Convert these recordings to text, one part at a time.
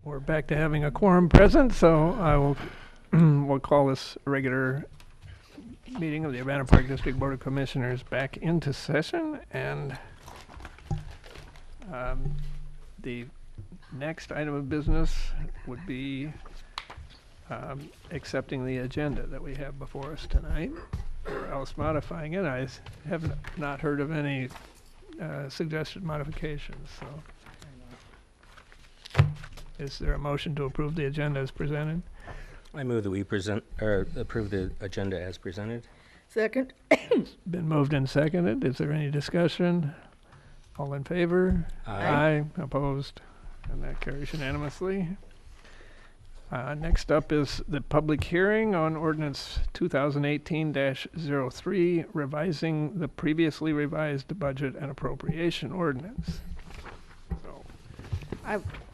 We're back to having a quorum present, so I will we'll call this regular meeting of the Urbana Park District Board of Commissioners back into session, and the next item of business would be accepting the agenda that we have before us tonight, or else modifying it. I have not heard of any suggested modifications, so. Is there a motion to approve the agenda as presented? I move that we approve the agenda as presented. Second. Been moved and seconded. Is there any discussion? All in favor? Aye. Opposed? And that carries unanimously. Next up is the public hearing on ordinance 2018-03, revising the previously revised budget and appropriation ordinance.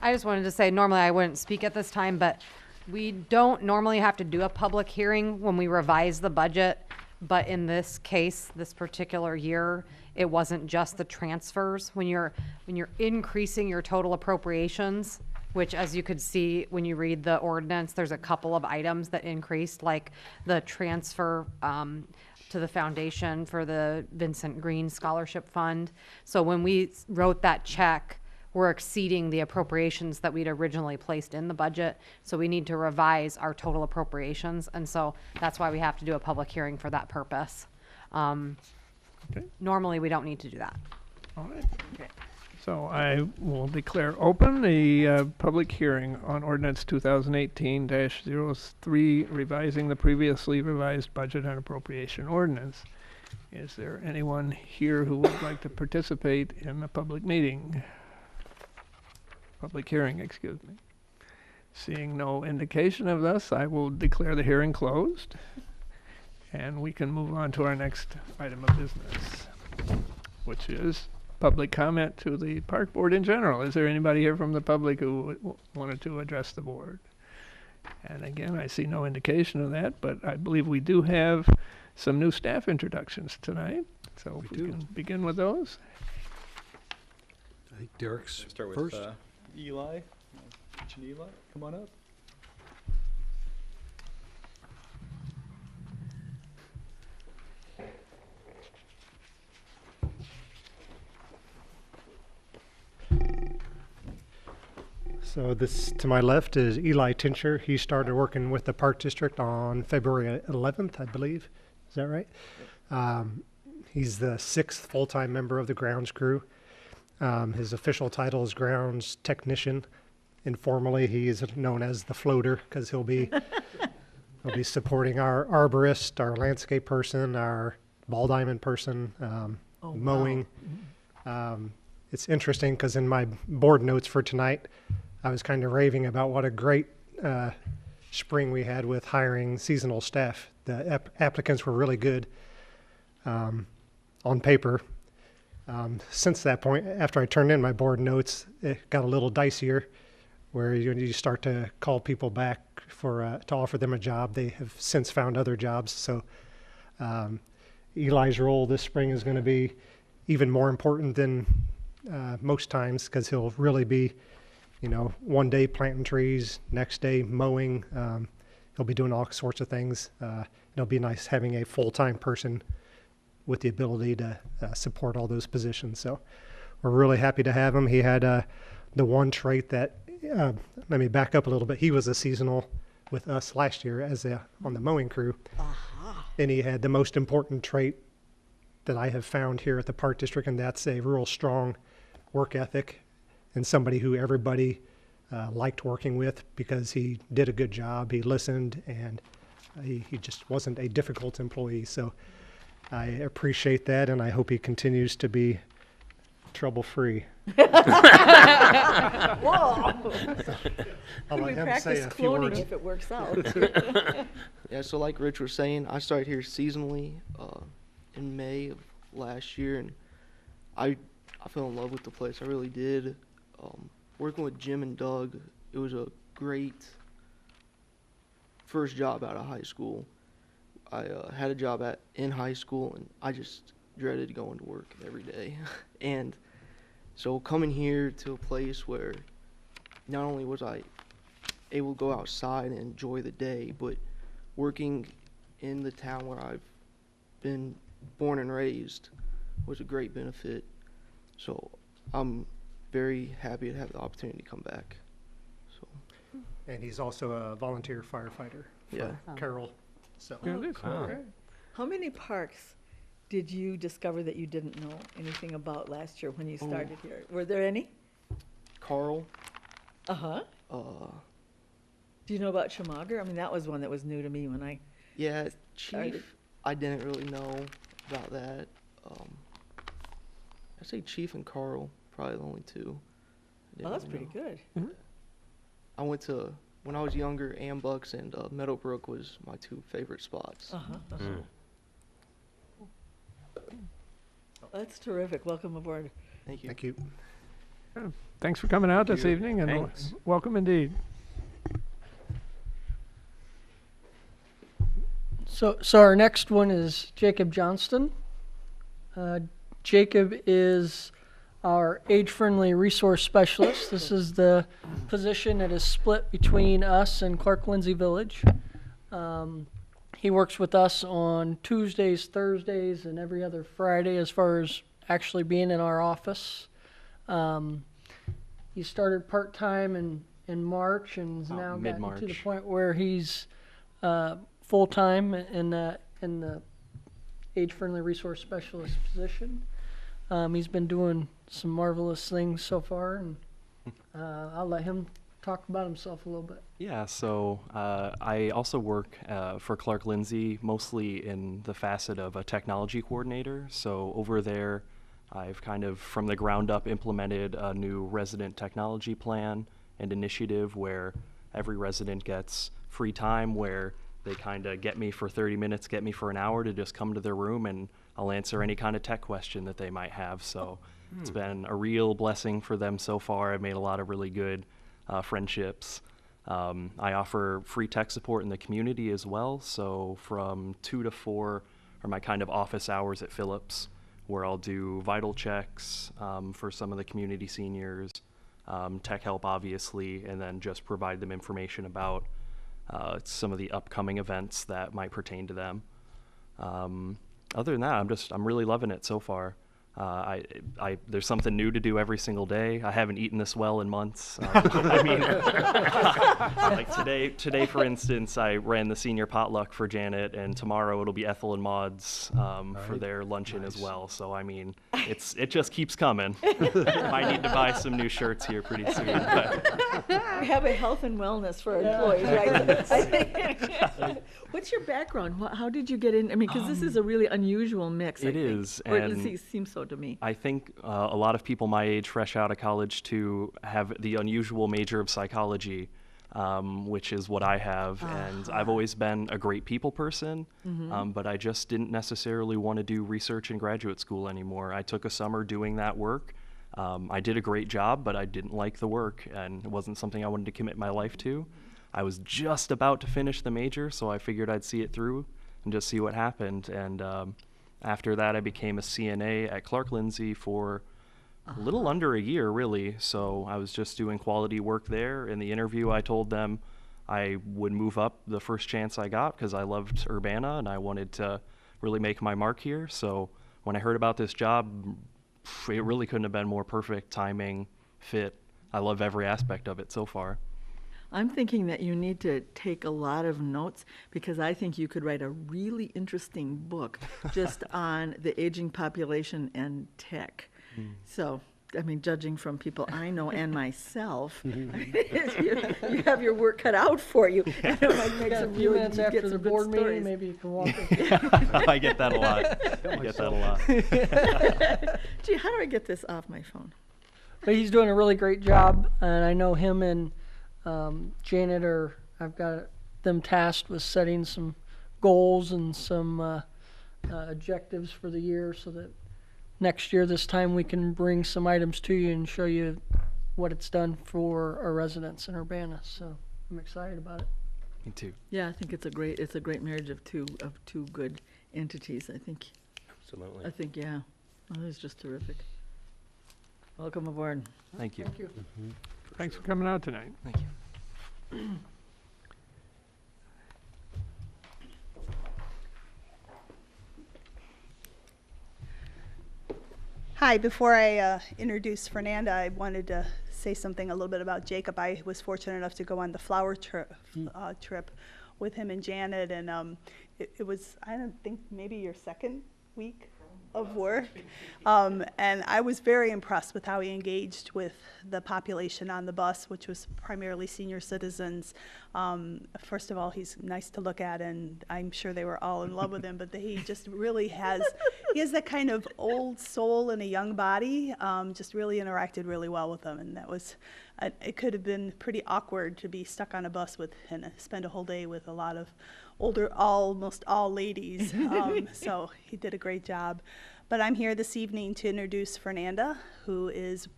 I just wanted to say, normally I wouldn't speak at this time, but we don't normally have to do a public hearing when we revise the budget. But in this case, this particular year, it wasn't just the transfers. When you're increasing your total appropriations, which as you could see when you read the ordinance, there's a couple of items that increased, like the transfer to the foundation for the Vincent Green Scholarship Fund. So when we wrote that check, we're exceeding the appropriations that we'd originally placed in the budget. So we need to revise our total appropriations. And so that's why we have to do a public hearing for that purpose. Okay. Normally, we don't need to do that. All right. Okay. So I will declare open the public hearing on ordinance 2018-03, revising the previously revised budget and appropriation ordinance. Is there anyone here who would like to participate in the public meeting? Public hearing, excuse me. Seeing no indication of this, I will declare the hearing closed, and we can move on to our next item of business, which is public comment to the park board in general. Is there anybody here from the public who wanted to address the board? And again, I see no indication of that, but I believe we do have some new staff introductions tonight, so if we can begin with those. I think Derek's Start with first. Eli. Mention Eli. Come on up. So this to my left is Eli Tincher. He started working with the Park District on February 11th, I believe. Is that right? He's the 6th full-time member of the grounds crew. His official title is grounds technician. Informally, he is known as the floater because he'll be supporting our arborist, our landscape person, our ball diamond person, mowing. Wow. It's interesting because in my board notes for tonight, I was kind of raving about what a great spring we had with hiring seasonal staff. The applicants were really good on paper. Since that point, after I turned in my board notes, it got a little dicier where you start to call people back to offer them a job. They have since found other jobs. So Eli's role this spring is going to be even more important than most times because he'll really be, one day planting trees, next day mowing. He'll be doing all sorts of things. It'll be nice having a full-time person with the ability to support all those positions. So we're really happy to have him. He had the one trait that, let me back up a little bit. He was a seasonal with us last year on the mowing crew. And he had the most important trait that I have found here at the Park District, and that's a real strong work ethic and somebody who everybody liked working with because he did a good job. He listened, and he just wasn't a difficult employee. So I appreciate that, and I hope he continues to be trouble-free. Whoa! I'll We let him practice say a few cloning words. if it works out. Yeah, so like Rich was saying, I started here seasonally in May of last year, and I fell in love with the place. I really did. Working with Jim and Doug, it was a great first job out of high school. I had a job in high school, and I just dreaded going to work every day. And so coming here to a place where not only was I able to go outside and enjoy the day, but working in the town where I've been born and raised was a great benefit. So I'm very happy to have the opportunity to come back. So And he's also a volunteer firefighter for Yeah. Carroll. So Yeah, it is. Wow. Okay. How many parks did you discover that you didn't know anything about last year when you started here? Were there any? Carl, Uh-huh. Do you know about Chamager? I mean, that was one that was new to me when I yeah, started. Chief, I didn't really know about that. I'd say Chief and Carl, probably the only two. I didn't Well, that's really pretty know. good. I went to, when I was younger, Ambucks and Meadowbrook was my two favorite spots. Uh-huh. Mm. That's terrific. Welcome aboard. Thank you. thank you. Thanks for coming out this you. evening, and Thanks. welcome indeed. So our next one is Jacob Johnston. Jacob is our age-friendly resource specialist. This is the position that is split between us and Clark Lindsay Village. He works with us on Tuesdays, Thursdays, and every other Friday as far as actually being in our office. He started part-time in March and has now gotten to the mid-March. point where he's full-time in the age-friendly resource specialist position. He's been doing some marvelous things so far, and I'll let him talk about himself a little bit. Yeah, so I also work for Clark Lindsay, mostly in the facet of a technology coordinator. So over there, I've kind of from the ground up implemented a new resident technology plan and initiative where every resident gets free time where they kind of get me for 30 minutes, get me for an hour to just come to their room and I'll answer any kind of tech question that they might have. So it's been a real blessing for them so far. I've made a lot of really good friendships. I offer free tech support in the community as well. So from 2 to 4 are my kind of office hours at Phillips, where I'll do vital checks for some of the community seniors, tech help obviously, and then just provide them information about some of the upcoming events that might pertain to them. Other than that, I'm really loving it so far. There's something new to do every single day. I haven't eaten this well in months. I mean, like today, for instance, I ran the senior potluck for Janet, and tomorrow it'll be Ethel and Maud's for their luncheon as well. So I mean, it just keeps coming. Might need to buy some new shirts here pretty soon. But. We have a health and wellness for our employees, right? What's your background? How did you get in? I mean, because this is a really unusual mix. It is, Or it and seems so to me. I think a lot of people my age, fresh out of college, to have the unusual major of psychology, which is what I have. And I've always been a great people person, but I just didn't necessarily want to do research in graduate school anymore. I took a summer doing that work. I did a great job, but I didn't like the work, and it wasn't something I wanted to commit my life to. I was just about to finish the major, so I figured I'd see it through and just see what happened. And after that, I became a CNA at Clark Lindsay for a little under a year, really. So I was just doing quality work there. In the interview, I told them I would move up the first chance I got because I loved Urbana and I wanted to really make my mark here. So when I heard about this job, it really couldn't have been more perfect timing, fit. I love every aspect of it so far. I'm thinking that you need to take a lot of notes because I think you could write a really interesting book just on the aging population and tech. So, I mean, judging from people I know and myself, you have your work cut out for you. And it might make Yeah, a some few really- minutes you get after the some good board meeting, stories. maybe you can walk us. I get that a lot. Gee, how do I get this off my phone? But he's doing a really great job, and I know him and Janet I've got them tasked with setting some goals and some objectives for the year so that next year this time we can bring some items to you and show you what it's done for our residents in Urbana. So I'm excited about it. Me too. Yeah, I think it's a great marriage of two good entities. I think, Absolutely. yeah, well, it's just terrific. Welcome aboard. Thank you. Thank you. Thanks for coming out tonight. Thank you. Hi, before I introduce Fernanda, I wanted to say something a little bit about Jacob. I was fortunate enough to go on the flower trip with him and Janet, and it was, I don't think, maybe your second week of work. And I was very impressed with how he engaged with the population on the bus, which was primarily senior citizens. First of all, he's nice to look at, and I'm sure they were all in love with him, but he just really has, he has that kind of old soul in a young body, just really interacted really well with them. And that was, it could have been pretty awkward to be stuck on a bus with and spend a whole day with a lot of older, almost all ladies. So he did a great job. But I'm here this evening to introduce Fernanda, who has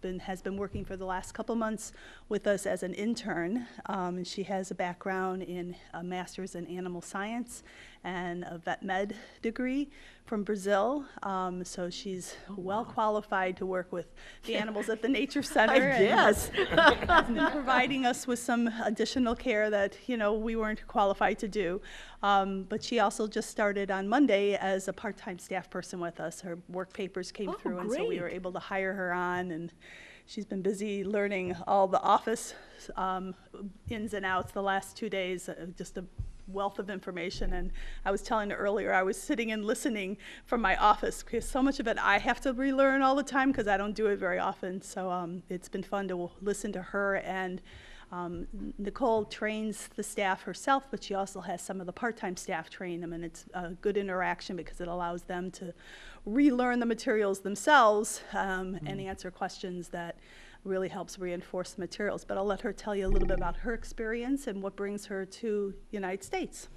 been working for the last couple months with us as an intern. And she has a background in a master's in animal science and a vet med degree from Brazil. So she's well qualified to work with the animals at the Nature Center. I guess. And providing us with some additional care that, you know, we weren't qualified to do. But she also just started on Monday as a part-time staff person with us. Her work papers came through, and so we were able to hire her on, and she's been busy learning all the office ins and outs the last 2 days, just a wealth of information. And I was telling her earlier, I was sitting and listening from my office, because so much of it I have to relearn all the time because I don't do it very often. So it's been fun to listen to her. And Nicole trains the staff herself, but she also has some of the part-time staff train them, and it's a good interaction because it allows them to relearn the materials themselves and answer questions that really helps reinforce the materials. But I'll let her tell you a little bit about her experience and what brings her to the United States.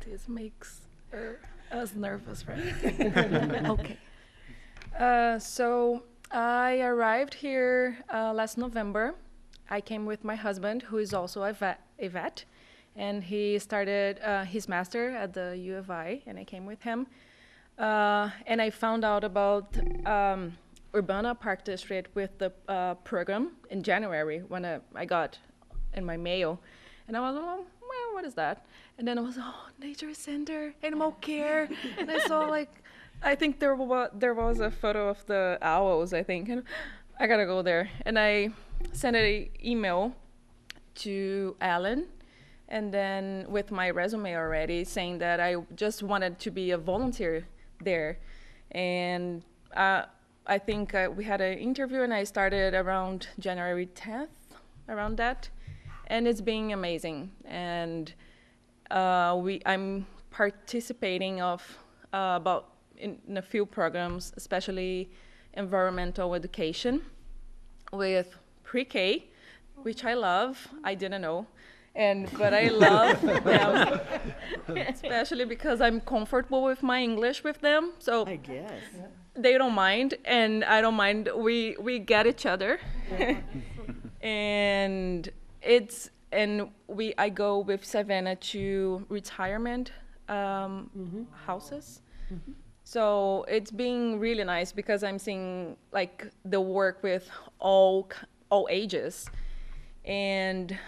This makes us nervous, right? Okay. So I arrived here last November. I came with my husband, who is also a vet, and he started his master at the U of I, and I came with him. And I found out about Urbana Park District with the program in January when I got in my mail. And I was, oh, well, what is that? And then I was, oh, Nature Center, animal care. And I saw, like, I think there was a photo of the owls, I think, and I gotta go there. And I sent an email to Alan, and then with my resume already, saying that I just wanted to be a volunteer there. And I think we had an interview, and I started around January 10th, around that. And it's been amazing. And I'm participating of about in a few programs, especially environmental education with pre-K, which I love. I didn't know, but I love them, especially because I'm comfortable with my English with them. So I guess. they don't mind, and I don't mind. We get each other, and I go with Savannah to retirement houses. Mm-hmm. So it's been really nice because I'm seeing like the work with all ages, and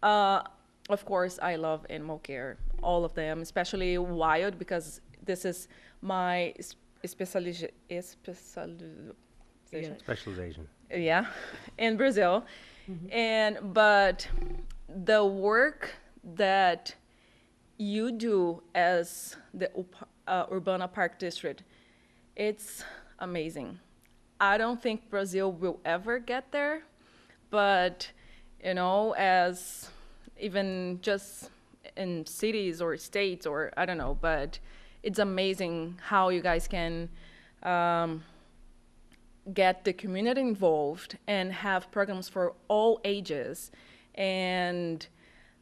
of course I love animal care, all of them, especially wild, because this is my specialization. Yeah, in Brazil. Mm-hmm. But the work that you do as the Urbana Park District, it's amazing. I don't think Brazil will ever get there, but you know, as even just in cities or states, or I don't know, but it's amazing how you guys can get the community involved and have programs for all ages. And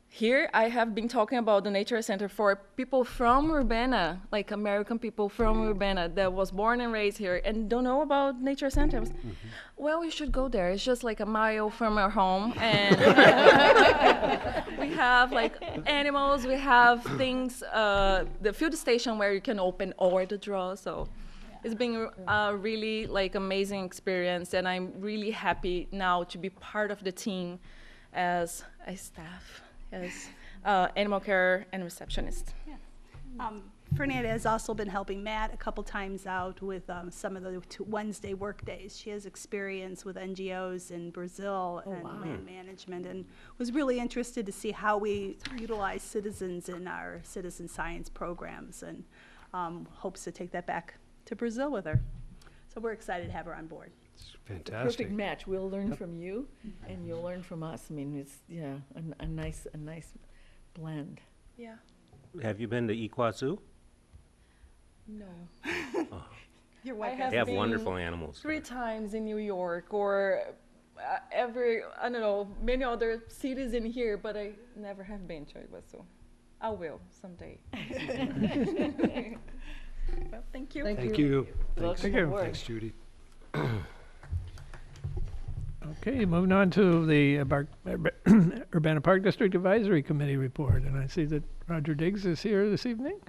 here I have been talking about the Nature Center for people from Urbana, like American people from Urbana that was born and raised here and don't know about Nature Centers. Mm-hmm. Well, you should go there. It's just like a mile from our home. And we have like animals, we have things, the field station where you can open all the drawers. So It's been a really like amazing experience, and I'm really happy now to be part of the team as a staff, as animal care and receptionist. Fernanda has also been helping Matt a couple times out with some of the Wednesday work days. She has experience with NGOs in Brazil and land management, and was really interested to see how we utilize citizens in our citizen science programs, and hopes to take that back to Brazil with her. So we're excited to have her on board. It's Perfect fantastic. match. We'll learn from you, and you'll learn from us. I mean, it's, yeah, a nice blend. Yeah. Have you been to Iguazu? No. Your I wife have They have been wonderful animals. 3 times in New York, or I don't know, many other cities in here, but I never have been to Iguazu. I will someday. Well, thank you. Thank you. Thanks. Thank you. Thanks, Judy. Okay, moving on to the Urbana Park District Advisory Committee report, and I see that Roger Diggs is here this evening.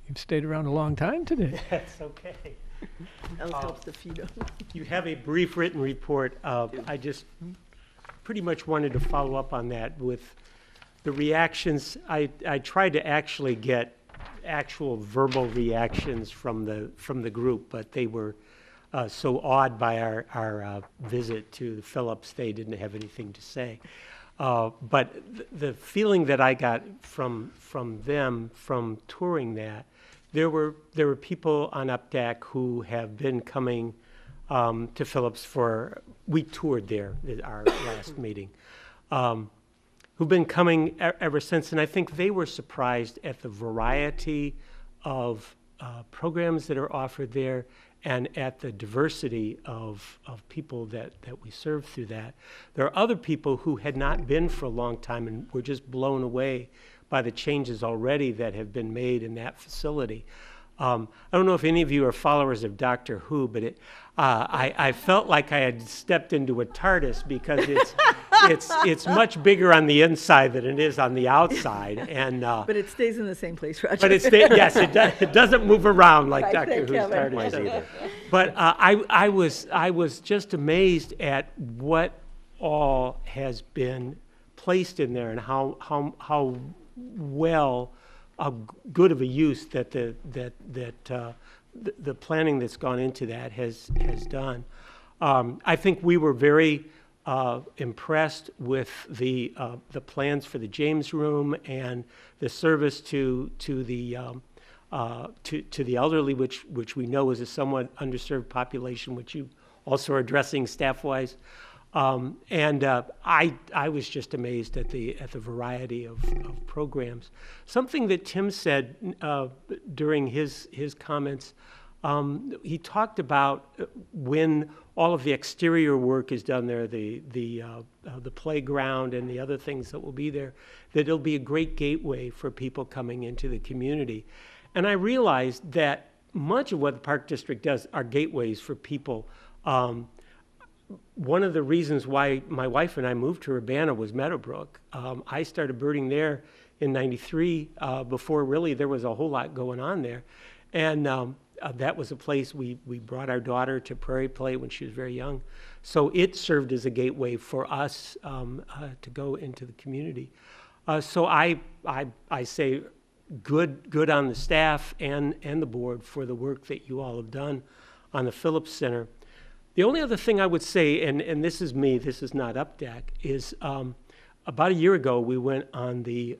You've stayed around a long time today. That's okay. That helps to feed them. You have a brief written report. I just pretty much wanted to follow up on that with the reactions. I tried to actually get actual verbal reactions from the group, but they were so awed by our visit to the Phillips, they didn't have anything to say. But the feeling that I got from them from touring that, there were people on UPDAC who have been coming to Phillips we toured there at our last meeting, who've been coming ever since, and I think they were surprised at the variety of programs that are offered there and at the diversity of people that we serve through that. There are other people who had not been for a long time and were just blown away by the changes already that have been made in that facility. I don't know if any of you are followers of Doctor Who, but I felt like I had stepped into a TARDIS because it's much bigger on the inside than it is on the outside, and But it stays in the same place, Roger. but yes, it doesn't move around like Right, Doctor thank Who's Kevin. TARDIS. But I was just amazed at what all has been placed in there and how well good of a use that the planning that's gone into that has done. I think we were very impressed with the plans for the James Room and the service to the elderly, which we know is a somewhat underserved population, which you also are addressing staff-wise. I was just amazed at the variety of programs. Something that Tim said during his comments, he talked about when all of the exterior work is done there, the playground and the other things that will be there, that it'll be a great gateway for people coming into the community. And I realized that much of what the Park District does are gateways for people. One of the reasons why my wife and I moved to Urbana was Meadowbrook. I started birding there in '93 before really there was a whole lot going on there. And that was a place we brought our daughter to Prairie Play when she was very young. So it served as a gateway for us to go into the community. So I say good on the staff and the board for the work that you all have done on the Phillips Center. The only other thing I would say, and this is me, this is not UPDAC, is about a year ago we went on the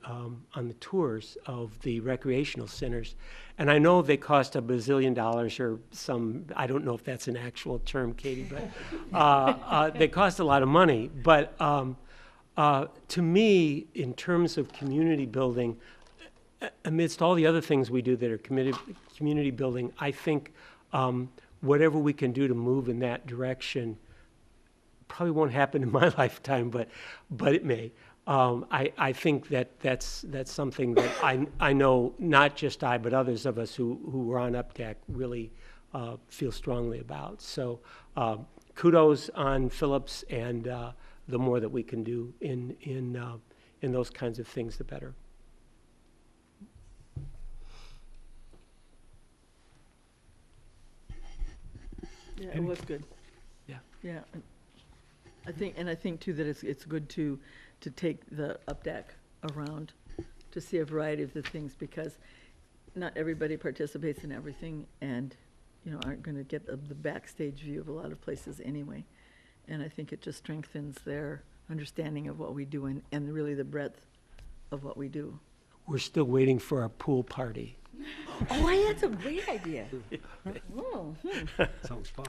tours of the recreational centers, and I know they cost $1 bazillion or some, I don't know if that's an actual term, Katie, but they cost a lot of money. But to me, in terms of community building, amidst all the other things we do that are community building, I think whatever we can do to move in that direction probably won't happen in my lifetime, but it may. I think that's something that I know not just I, but others of us who were on UPDAC really feel strongly about. So kudos on Phillips, and the more that we can do in those kinds of things, the better. Yeah, it was good. Yeah. Yeah. I think too that it's good to take the UPDAC around to see a variety of the things, because not everybody participates in everything and, aren't going to get the backstage view of a lot of places anyway. And I think it just strengthens their understanding of what we do and really the breadth of what we do. We're still waiting for our pool party. Oh, that's a great idea. Oh, Sounds fun.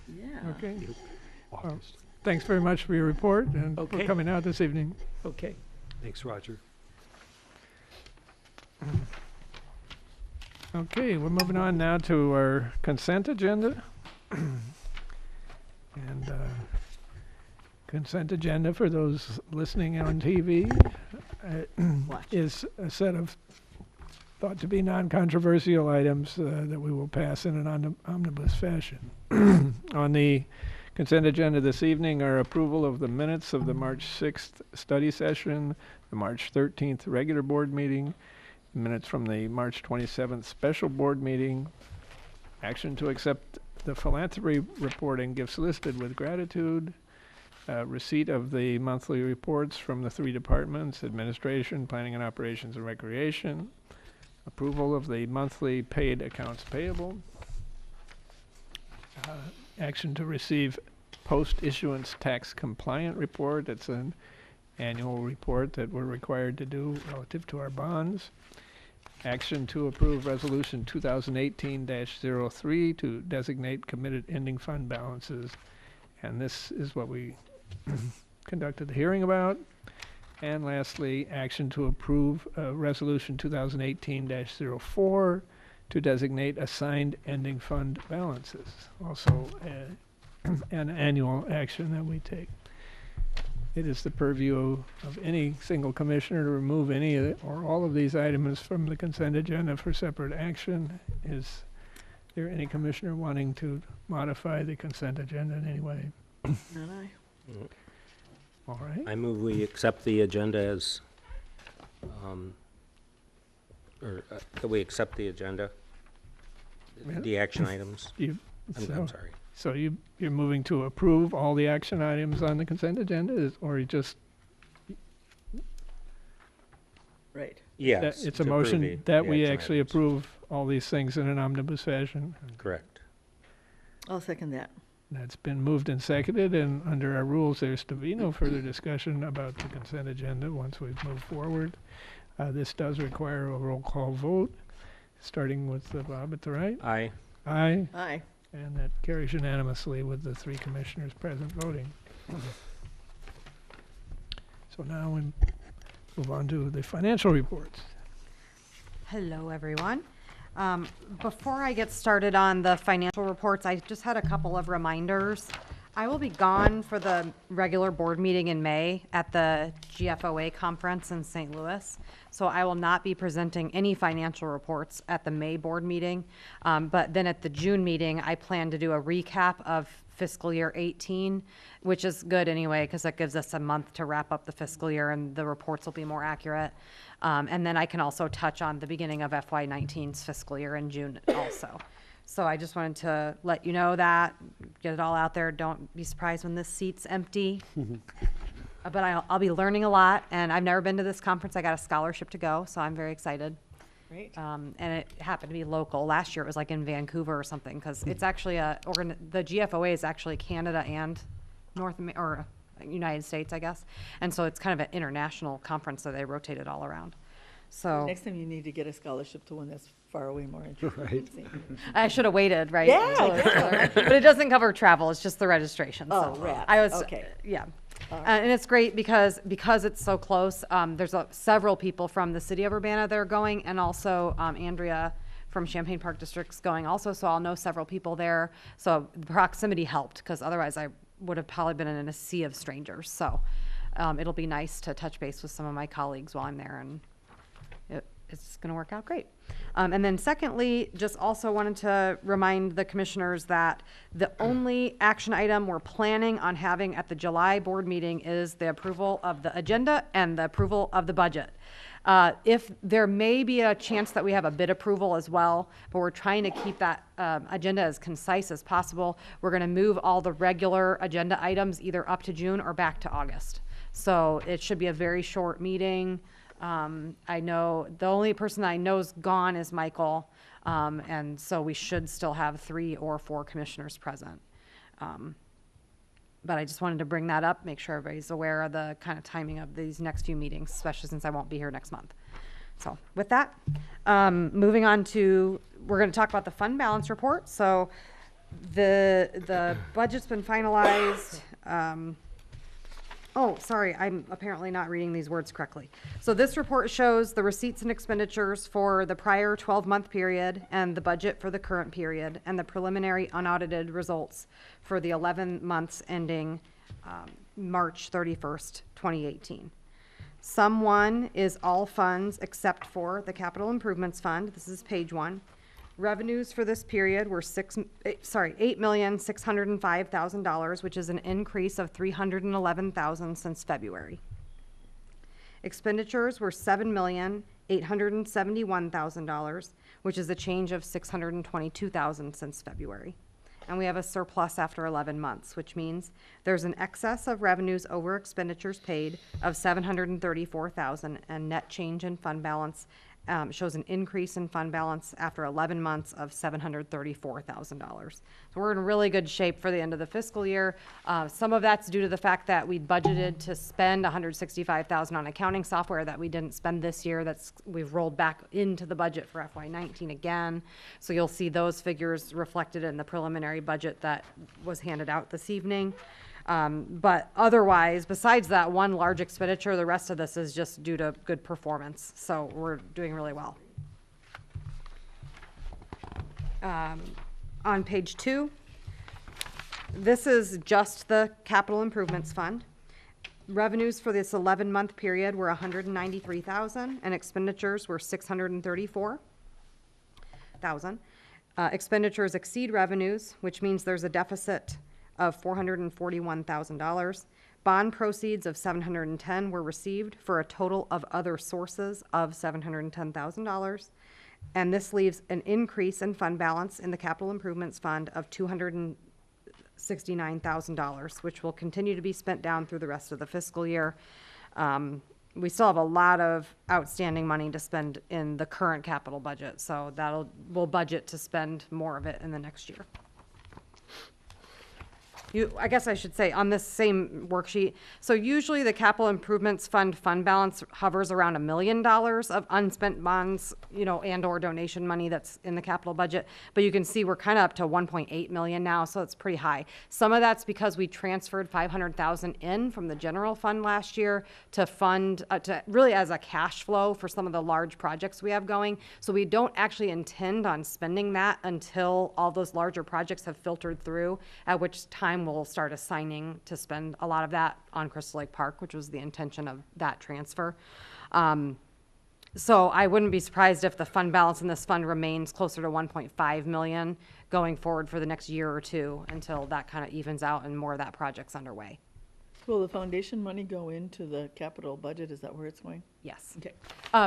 yeah. Okay. August. Thanks very much for your report and for Okay. coming out this evening. Okay. Thanks, Roger. Okay, we're moving on now to our consent agenda. And consent agenda, for those listening on TV, is a set of thought to be non-controversial items that we will pass in an omnibus fashion. On the consent agenda this evening are approval of the minutes of the March 6th study session, the March 13th regular board meeting, minutes from the March 27th special board meeting, action to accept the philanthropy report and gifts listed with gratitude, receipt of the monthly reports from the 3 departments, administration, planning and operations, and recreation, approval of the monthly paid accounts payable, action to receive post-issuance tax compliant report. It's an annual report that we're required to do relative to our bonds. Action to approve resolution 2018-03 to designate committed ending fund balances. And this is what we conducted the hearing about. And lastly, action to approve resolution 2018-04 to designate assigned ending fund balances. Also an annual action that we take. It is the purview of any single commissioner to remove any of or all of these items from the consent agenda for separate action. Is there any commissioner wanting to modify the consent agenda in any way? Not I. All right. I move we accept the agenda as, that we accept the agenda, Yeah. the action items. I'm sorry. So you're moving to approve all the action items on the consent agenda, or you just? Right. Yes. It's to a approve motion the that we action actually items. approve all these things in an omnibus fashion. Correct. I'll second that. That's been moved and seconded, and under our rules, there's to be no further discussion about the consent agenda once we've moved forward. This does require a roll call vote, starting with Bob at the right. Aye. Aye. Aye. And that carries unanimously with the 3 commissioners present voting. So now we move on to the financial reports. Hello, everyone. Before I get started on the financial reports, I just had a couple of reminders. I will be gone for the regular board meeting in May at the GFOA conference in St. Louis. So I will not be presenting any financial reports at the May board meeting. But then at the June meeting, I plan to do a recap of fiscal year 18, which is good anyway, because that gives us a month to wrap up the fiscal year and the reports will be more accurate. And then I can also touch on the beginning of FY 19's fiscal year in June also. So I just wanted to let you know that, get it all out there. Don't be surprised when this seat's empty. But I'll be learning a lot, and I've never been to this conference. I got a scholarship to go, so I'm very excited. Great. And it happened to be local. Last year it was like in Vancouver or something, because it's actually the GFOA is actually Canada and United States, I guess. And so it's kind of an international conference, so they rotate it all around. So Next time you need to get a scholarship to one that's far away, more interesting. Right. I should have waited, right? Yeah, until it's yeah. clear. But it doesn't cover travel. It's just the registration. Oh, so rats. I was, Okay. yeah. All right. And it's great because it's so close. There's several people from the city of Urbana that are going, and also Andrea from Champaign Park District's going also. So I'll know several people there. So the proximity helped, because otherwise I would have probably been in a sea of strangers. So it'll be nice to touch base with some of my colleagues while I'm there, and it's going to work out great. And then secondly, just also wanted to remind the commissioners that the only action item we're planning on having at the July board meeting is the approval of the agenda and the approval of the budget. If there may be a chance that we have a bid approval as well, but we're trying to keep that agenda as concise as possible. We're going to move all the regular agenda items either up to June or back to August. So it should be a very short meeting. I know the only person I know's gone is Michael, and so we should still have 3 or 4 commissioners present. But I just wanted to bring that up, make sure everybody's aware of the kind of timing of these next few meetings, especially since I won't be here next month. So with that, moving on to, we're going to talk about the fund balance report. So the budget's been finalized. Oh, sorry, I'm apparently not reading these words correctly. So this report shows the receipts and expenditures for the prior 12-month period and the budget for the current period and the preliminary unaudited results for the 11 months ending March 31st, 2018. Sum 1 is all funds except for the Capital Improvements Fund. This is page 1. Revenues for this period were $8,605,000, which is an increase of $311,000 since February. Expenditures were $7,871,000, which is a change of $622,000 since February. And we have a surplus after 11 months, which means there's an excess of revenues over expenditures paid of $734,000, and net change in fund balance shows an increase in fund balance after 11 months of $734,000. So we're in really good shape for the end of the fiscal year. Some of that's due to the fact that we budgeted to spend $165,000 on accounting software that we didn't spend this year. We've rolled back into the budget for FY19 again. So you'll see those figures reflected in the preliminary budget that was handed out this evening. But otherwise, besides that one large expenditure, the rest of this is just due to good performance. So we're doing really well. On page 2, this is just the Capital Improvements Fund. Revenues for this 11-month period were $193,000 and expenditures were $634,000. Expenditures exceed revenues, which means there's a deficit of $441,000. Bond proceeds of $710,000 were received for a total of other sources of $710,000. And this leaves an increase in fund balance in the Capital Improvements Fund of $269,000, which will continue to be spent down through the rest of the fiscal year. We still have a lot of outstanding money to spend in the current capital budget, so we'll budget to spend more of it in the next year. I guess I should say on this same worksheet, so usually the Capital Improvements Fund balance hovers around $1 million of unspent bonds, and or donation money that's in the capital budget. But you can see we're kind of up to 1.8 million now, so it's pretty high. Some of that's because we transferred 500,000 in from the general fund last year to fund, to really as a cash flow for some of the large projects we have going. So we don't actually intend on spending that until all those larger projects have filtered through, at which time we'll start assigning to spend a lot of that on Crystal Lake Park, which was the intention of that transfer. So I wouldn't be surprised if the fund balance in this fund remains closer to 1.5 million going forward for the next year or two until that kind of evens out and more of that project's underway. Will the foundation money go into the capital budget? Is that where it's going? Yes. Okay.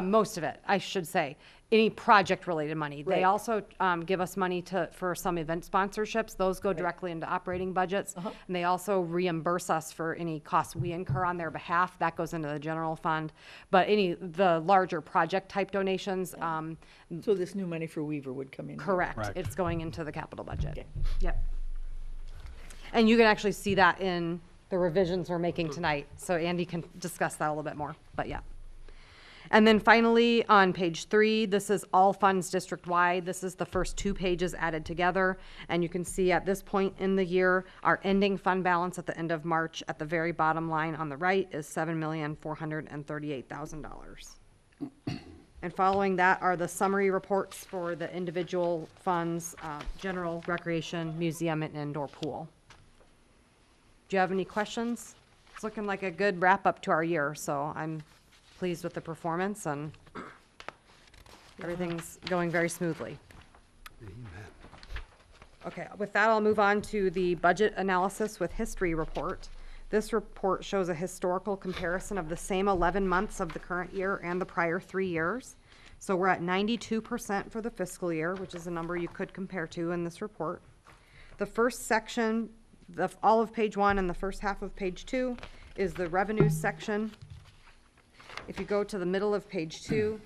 Most of it, I should say. Any project-related money. Right. They also give us money for some event sponsorships. Those go directly into operating budgets. And they also reimburse us for any costs we incur on their behalf. That goes into the general fund. But the larger project-type donations. So this new money for Weaver would come in? Correct. Right. It's going into the capital budget. Okay. Yep. And you can actually see that in the revisions we're making tonight. So Andy can discuss that a little bit more, but yeah. And then finally, on page 3, this is all funds district-wide. This is the first 2 pages added together. And you can see at this point in the year, our ending fund balance at the end of March at the very bottom line on the right is $7,438,000. And following that are the summary reports for the individual funds, general, recreation, museum, and indoor pool. Do you have any questions? It's looking like a good wrap-up to our year, so I'm pleased with the performance, and everything's going very smoothly. Okay, with that, I'll move on to the budget analysis with history report. This report shows a historical comparison of the same 11 months of the current year and the prior 3 years. So we're at 92% for the fiscal year, which is a number you could compare to in this report. The first section, all of page 1 and the first half of page 2 is the revenues section. If you go to the middle of page 2,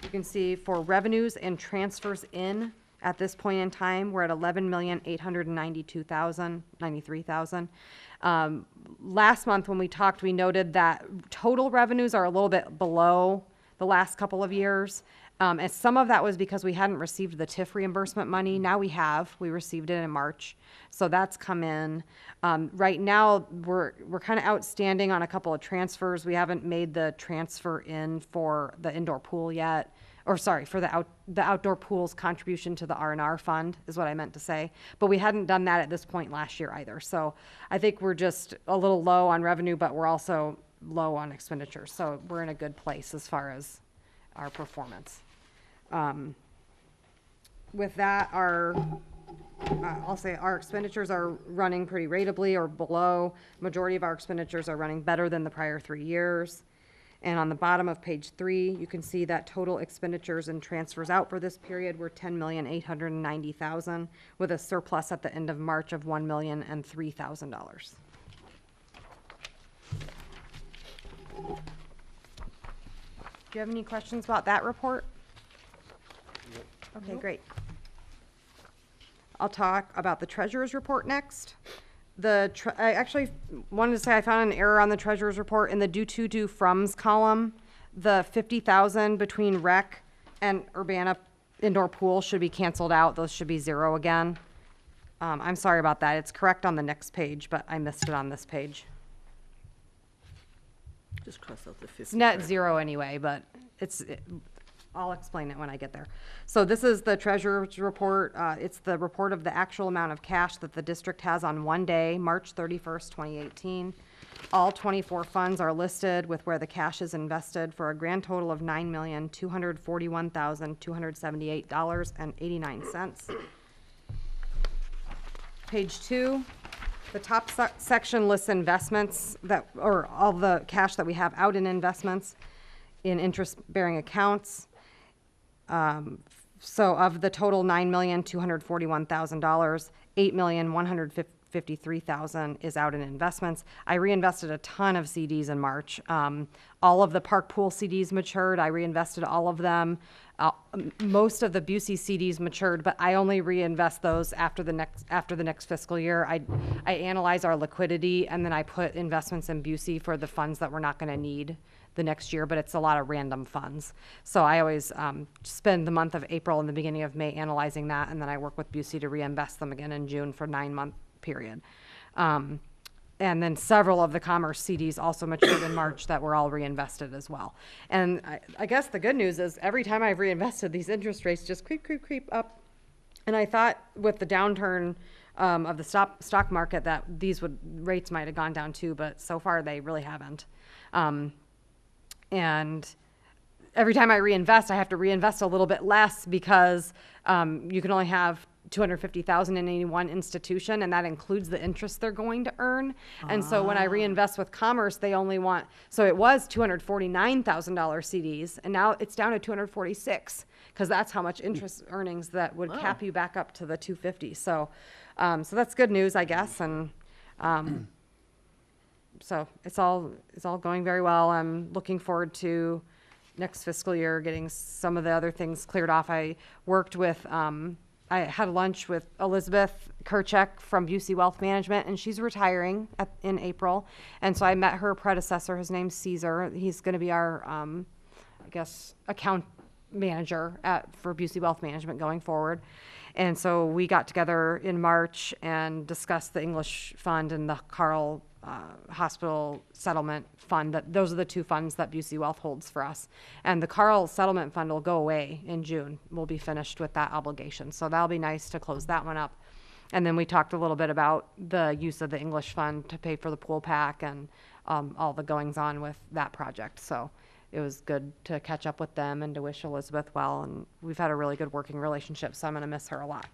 you can see for revenues and transfers in at this point in time, we're at $11,892,093. Last month when we talked, we noted that total revenues are a little bit below the last couple of years. And some of that was because we hadn't received the TIF reimbursement money. Now we have. We received it in March. So that's come in. Right now, we're kind of outstanding on a couple of transfers. We haven't made the transfer in for the indoor pool yet. Or sorry, for the outdoor pool's contribution to the R&R fund is what I meant to say. But we hadn't done that at this point last year either. So I think we're just a little low on revenue, but we're also low on expenditures. So we're in a good place as far as our performance. With that, I'll say our expenditures are running pretty ratably or below. Majority of our expenditures are running better than the prior 3 years. And on the bottom of page 3, you can see that total expenditures and transfers out for this period were $10,890,000 with a surplus at the end of March of $1,003,000. Do you have any questions about that report? Okay, great. I'll talk about the treasurer's report next. I actually wanted to say I found an error on the treasurer's report in the due to, due froms column. The 50,000 between rec and Urbana indoor pool should be canceled out. Those should be 0 again. I'm sorry about that. It's correct on the next page, but I missed it on this page. Just cross out the 50. It's net 0 anyway, but I'll explain it when I get there. So this is the treasurer's report. It's the report of the actual amount of cash that the district has on one day, March 31st, 2018. All 24 funds are listed with where the cash is invested for a grand total of $9,241,278.89. Page 2, the top section lists investments or all the cash that we have out in investments in interest-bearing accounts. So of the total $9,241,000, $8,153,000 is out in investments. I reinvested a ton of CDs in March. All of the Park Pool CDs matured. I reinvested all of them. Most of the Busey CDs matured, but I only reinvest those after the next fiscal year. I analyze our liquidity and then I put investments in Busey for the funds that we're not going to need the next year, but it's a lot of random funds. So I always spend the month of April and the beginning of May analyzing that, and then I work with Busey to reinvest them again in June for a 9-month period. And then several of the Commerce CDs also matured in March that were all reinvested as well. And I guess the good news is every time I've reinvested, these interest rates just creep up. And I thought with the downturn of the stock market that these rates might have gone down too, but so far they really haven't. And every time I reinvest, I have to reinvest a little bit less because you can only have $250,000 in any one institution, and that includes the interest they're going to earn. And so when I reinvest with Commerce, they only want, so it was $249,000 CDs, and now it's down to 246 because that's how much interest earnings that would cap you back up to the 250. So that's good news, I guess, and so it's all going very well. I'm looking forward to next fiscal year getting some of the other things cleared off. I worked with, I had lunch with Elizabeth Kerchek from Busey Wealth Management, and she's retiring in April. And so I met her predecessor. His name's Caesar. He's going to be our, I guess, account manager for Busey Wealth Management going forward. And so we got together in March and discussed the English Fund and the Carl Hospital Settlement Fund. Those are the two funds that Busey Wealth holds for us. And the Carl Settlement Fund will go away in June. We'll be finished with that obligation. So that'll be nice to close that one up. And then we talked a little bit about the use of the English Fund to pay for the pool pack and all the goings on with that project. So it was good to catch up with them and to wish Elizabeth well. And we've had a really good working relationship, so I'm going to miss her a lot.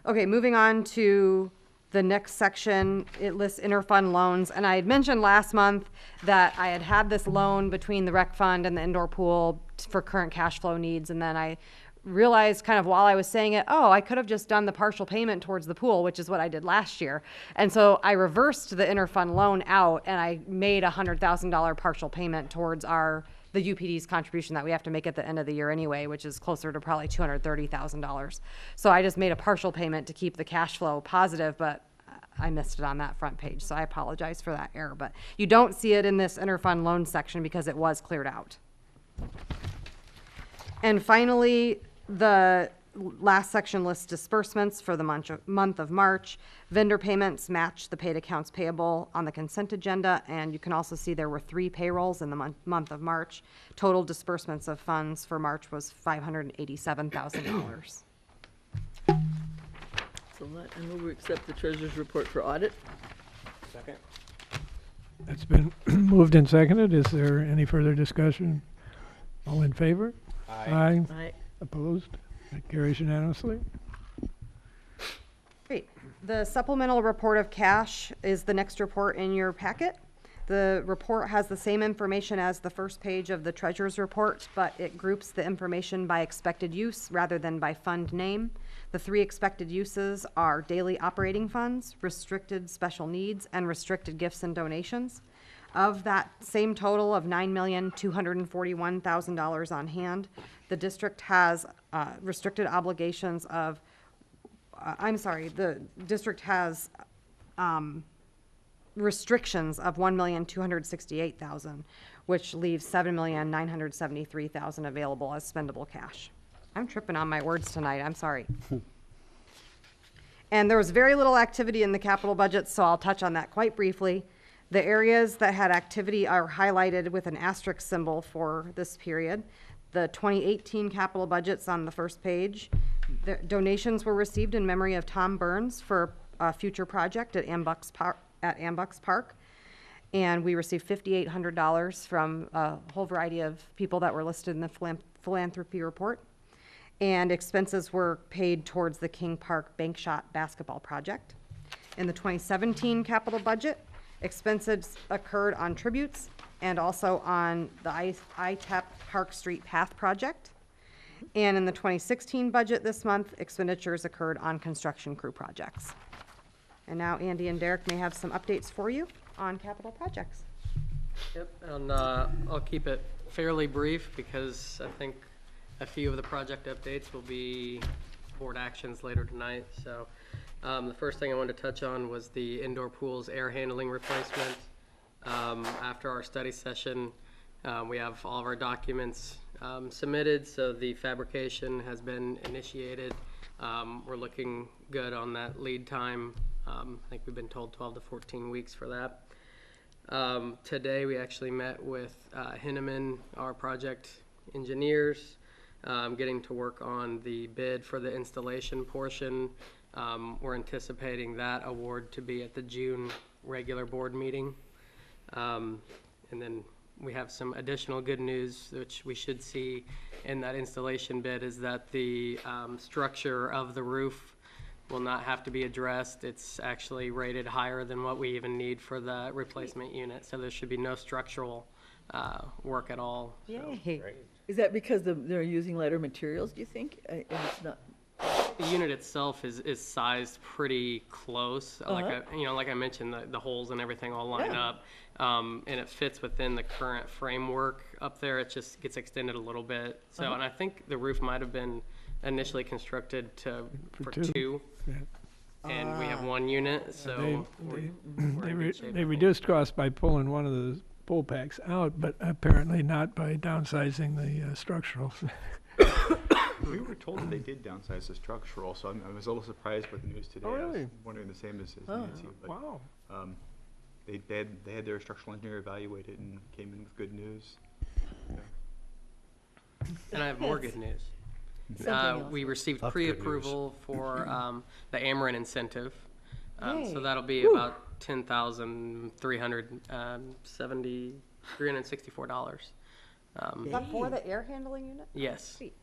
Okay, moving on to The next section, it lists interfund loans, and I had mentioned last month that I had this loan between the rec fund and the indoor pool for current cash flow needs, and then I realized kind of while I was saying it, oh, I could have just done the partial payment towards the pool, which is what I did last year. And so I reversed the interfund loan out, and I made a $100,000 partial payment towards the UPD's contribution that we have to make at the end of the year anyway, which is closer to probably $230,000. So I just made a partial payment to keep the cash flow positive, but I missed it on that front page, so I apologize for that error. But you don't see it in this interfund loan section because it was cleared out. And finally, the last section lists disbursements for the month of March. Vendor payments match the paid accounts payable on the consent agenda, and you can also see there were 3 payrolls in the month of March. Total disbursements of funds for March was $587,000. So I move we accept the treasurer's report for audit. Second. It's been moved and seconded. Is there any further discussion? All in favor? Aye. Aye. Opposed? That carries unanimously. Great. The supplemental report of cash is the next report in your packet. The report has the same information as the first page of the treasurer's report, but it groups the information by expected use rather than by fund name. The 3 expected uses are daily operating funds, restricted special needs, and restricted gifts and donations. Of that same total of $9,241,000 on hand, the district has restricted obligations of, the district has restrictions of $1,268,000, which leaves $7,973,000 available as spendable cash. I'm tripping on my words tonight, I'm sorry. And there was very little activity in the capital budget, so I'll touch on that quite briefly. The areas that had activity are highlighted with an asterisk symbol for this period. The 2018 capital budget's on the first page. The donations were received in memory of Tom Burns for a future project at Ambucks Park. And we received $5,800 from a whole variety of people that were listed in the philanthropy report. And expenses were paid towards the King Park Bank Shot basketball project. In the 2017 capital budget, expenses occurred on tributes and also on the ITEP Park Street Path project. And in the 2016 budget this month, expenditures occurred on construction crew projects. And now Andy and Derek may have some updates for you on capital projects. Yep, and I'll keep it fairly brief because I think a few of the project updates will be board actions later tonight. So the first thing I wanted to touch on was the indoor pool's air handling replacement. After our study session, we have all of our documents submitted, so the fabrication has been initiated. We're looking good on that lead time. I think we've been told 12 to 14 weeks for that. Today we actually met with Hinneman, our project engineers, getting to work on the bid for the installation portion. We're anticipating that award to be at the June regular board meeting. And then we have some additional good news, which we should see in that installation bid, is that the structure of the roof will not have to be addressed. It's actually rated higher than what we even need for the replacement unit. So there should be no structural work at all. Yay. Great. Is that because they're using lighter materials, do you think? And it's not. The unit itself is sized pretty close. Like I mentioned, the holes and everything all line up, and it fits within the current framework up there. It just gets extended a little bit. So, and I think the roof might have been initially constructed for two, and we have one unit. So they reduced costs by pulling one of the pull packs out, but apparently not by downsizing the structural. We were told that they did downsize the structural, so I was a little surprised by the news today. Oh, I was really? wondering the same as Nancy. But, Wow. They had their structural engineer evaluate it and came in with good news. And I have more good news. We received That's good pre-approval for the Ameren Incentive. Yay. So that'll be about $10,364. Is that for the air handling unit? Yes. Sweet.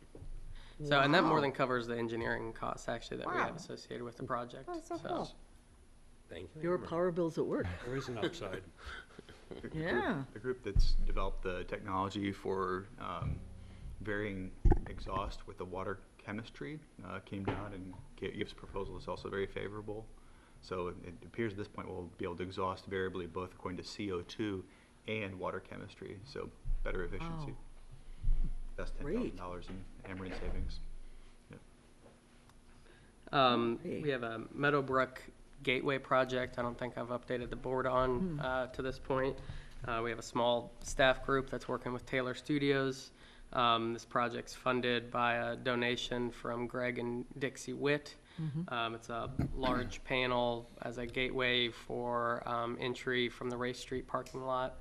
So, and that more than covers the engineering costs actually that we Wow. have associated with the project. Oh, so cool. Thank you. Your power bill's at work. There is an upside. Yeah. The group that's developed the technology for varying exhaust with the water chemistry came down and gave us a proposal that's also very favorable. So it appears at this point we'll be able to exhaust variably both according to CO2 and water chemistry, so better efficiency. That's $10,000 in Ameren savings. We have a Meadowbrook Gateway project. I don't think I've updated the board on to this point. We have a small staff group that's working with Taylor Studios. This project's funded by a donation from Greg and Dixie Witt. It's a large panel as a gateway for entry from the Race Street parking lot.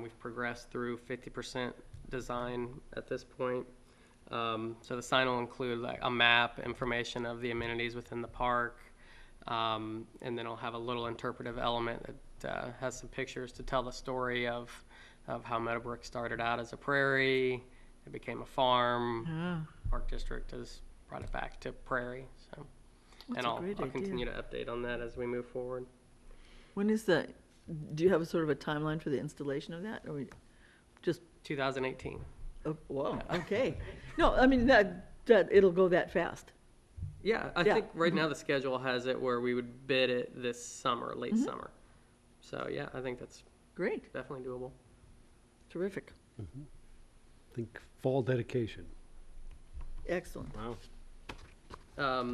We've progressed through 50% design at this point. So the sign will include like a map, information of the amenities within the park, and then it'll have a little interpretive element that has some pictures to tell the story of how Meadowbrook started out as a prairie, it became a farm. Park District has brought it back to prairie. So, and I'll continue to update on that as we move forward. When is that? Do you have a sort of a timeline for the installation of that, or just 2018? Oh, whoa. Okay. No, I mean that it'll go that fast. Yeah, I think right now the schedule has it where we would bid it this summer, late summer. So yeah, I think that's great. Definitely doable. Terrific. I think fall dedication. Excellent. Wow.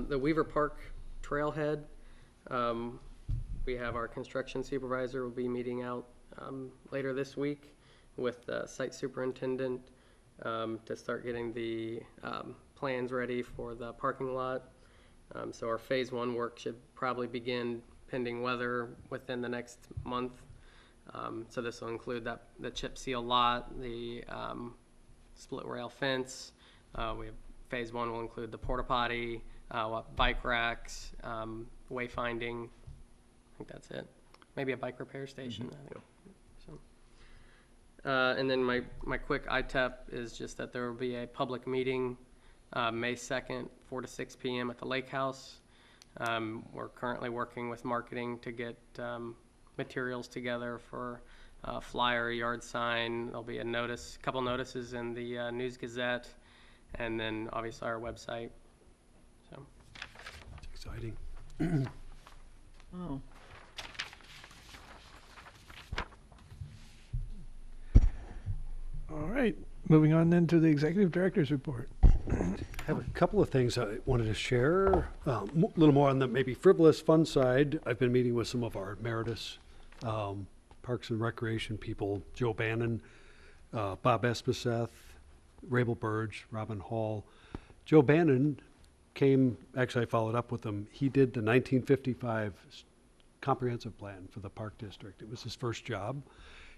The Weaver Park Trailhead, we have our construction supervisor will be meeting out later this week with the site superintendent to start getting the plans ready for the parking lot. So our phase 1 work should probably begin pending weather within the next month. So this will include the chip seal lot, the split rail fence. We have phase 1 will include the porta potty, bike racks, wayfinding. I think that's it. Maybe a bike repair station. I think. So, and then my quick ITEP is just that there will be a public meeting May 2nd, 4 to 6 p.m. at the Lake House. We're currently working with marketing to get materials together for flyer, yard sign. There'll be a couple notices in the News Gazette, and then obviously our website. So It's exciting. Oh. All right, moving on then to the executive director's report. I have a couple of things I wanted to share. A little more on the maybe frivolous fun side. I've been meeting with some of our emeritus Parks and Recreation people, Joe Bannon, Bob Espeseth, Rabel Burge, Robin Hall. Joe Bannon actually I followed up with him. He did the 1955 comprehensive plan for the Park District. It was his first job.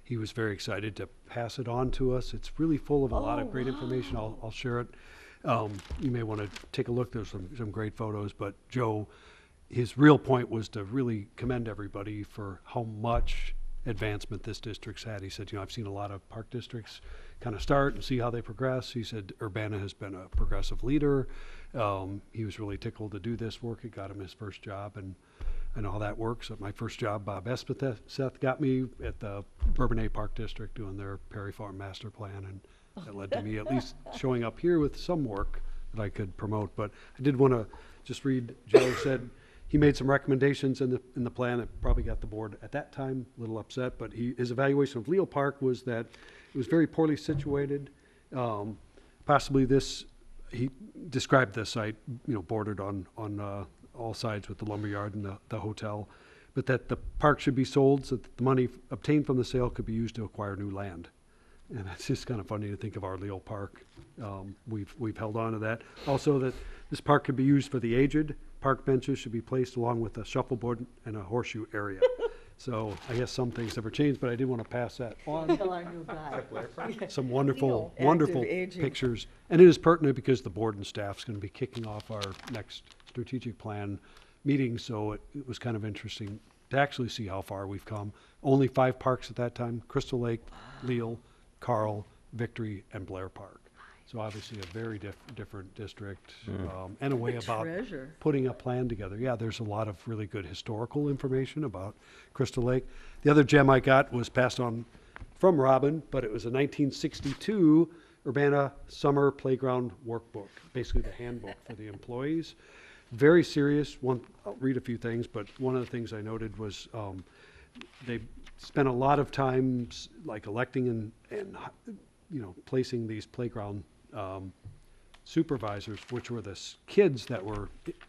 He was very excited to pass it on to us. It's really full of a lot of great information. I'll share it. You may want to take a look. There's some great photos, but Joe, his real point was to really commend everybody for how much advancement this district's had. He said, I've seen a lot of park districts kind of start and see how they progress. He said Urbana has been a progressive leader. He was really tickled to do this work. It got him his first job, and I know how that works. At my first job, Bob Espeseth got me at the Urbana Park District doing their Perry Farm master plan, and that led to me at least showing up here with some work that I could promote. But I did want to just read, Joe said he made some recommendations in the plan that probably got the board at that time a little upset, but his evaluation of Leo Park was that it was very poorly situated. Possibly he described the site, bordered on all sides with the lumberyard and the hotel, but that the park should be sold so that the money obtained from the sale could be used to acquire new land. And it's just kind of funny to think of our Leo Park. We've held on to that. Also, that this park could be used for the aged. Park benches should be placed along with a shuffleboard and a horseshoe area. So I guess some things never changed, but I did want to pass that on. Tell our new guy. Some wonderful Active aging. pictures. And it is pertinent because the board and staff's going to be kicking off our next strategic plan meeting. So it was kind of interesting to actually see how far we've come. Only 5 parks at that time: Crystal Lake, Leal, Carl, Victory, and Blair Park. So obviously a very different district, and a way about Treasure. putting a plan together. Yeah, there's a lot of really good historical information about Crystal Lake. The other gem I got was passed on from Robin, but it was a 1962 Urbana Summer Playground Workbook, basically the handbook for the employees. Very serious. I'll read a few things, but one of the things I noted was they spent a lot of time like electing and placing these playground supervisors, which were the kids that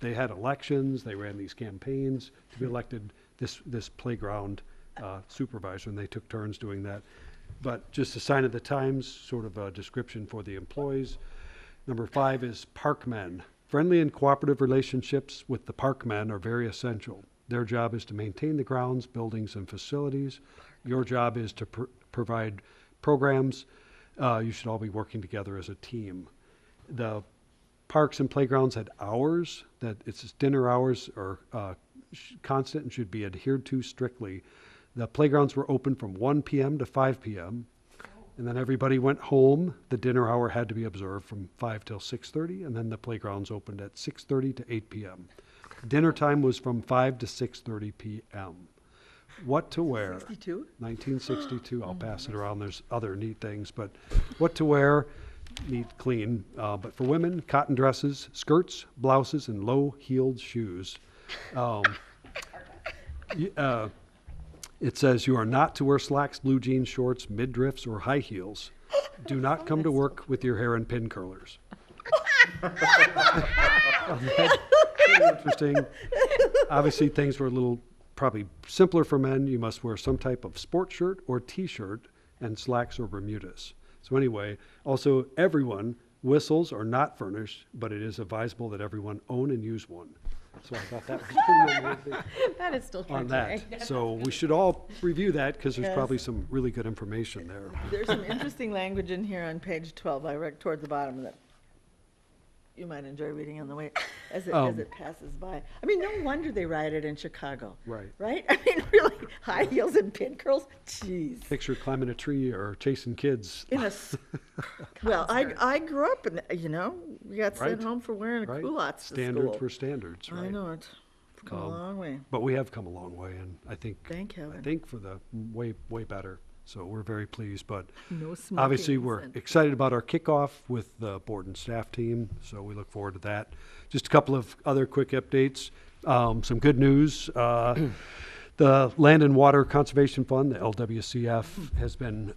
they had elections, they ran these campaigns to be elected this playground supervisor, and they took turns doing that. But just a sign of the times, sort of a description for the employees. Number 5 is parkmen. Friendly and cooperative relationships with the parkmen are very essential. Their job is to maintain the grounds, buildings, and facilities. Your job is to provide programs. You should all be working together as a team. The parks and playgrounds had hours, that it's dinner hours are constant and should be adhered to strictly. The playgrounds were open from 1 p.m. to 5 p.m. And then everybody went home. The dinner hour had to be observed from 5 till 6:30, and then the playgrounds opened at 6:30 to 8 p.m. Dinner time was from 5 to 6:30 p.m. What to wear? 62? 1962. I'll pass it around. There's other neat things, but what to wear? Neat, clean. But for women, cotton dresses, skirts, blouses, and low-heeled shoes. It says you are not to wear slacks, blue jeans, shorts, midriffs, or high heels. Do not come to work with your hair in pin curlers. Interesting. Obviously, things were a little probably simpler for men. You must wear some type of sport shirt or T-shirt and slacks or Bermudas. So anyway, also everyone, whistles are not furnished, but it is advisable that everyone own and use one. So I thought that was pretty amazing That is still true on today. that. So we should all review that because there's Yes. probably some really good information there. There's some interesting language in here on page 12. I read toward the bottom that you might enjoy reading on the way as it passes by. I mean, no wonder they rioted in Chicago. Right. Right? I mean, really, high heels and pin curls? Jeez. Picture climbing a tree or chasing kids. In a well, I grew up in, we got sent Right. home for wearing Right. culottes to Standards school. were standards, right? I know it. We've come a long way. But we have come a long way, and I think Thank heaven. I think for the way better. So we're very pleased. But No smoking obviously, we're incentive. excited about our kickoff with the board and staff team. So we look forward to that. Just a couple of other quick updates. Some good news. The Land and Water Conservation Fund, the LWCF, has been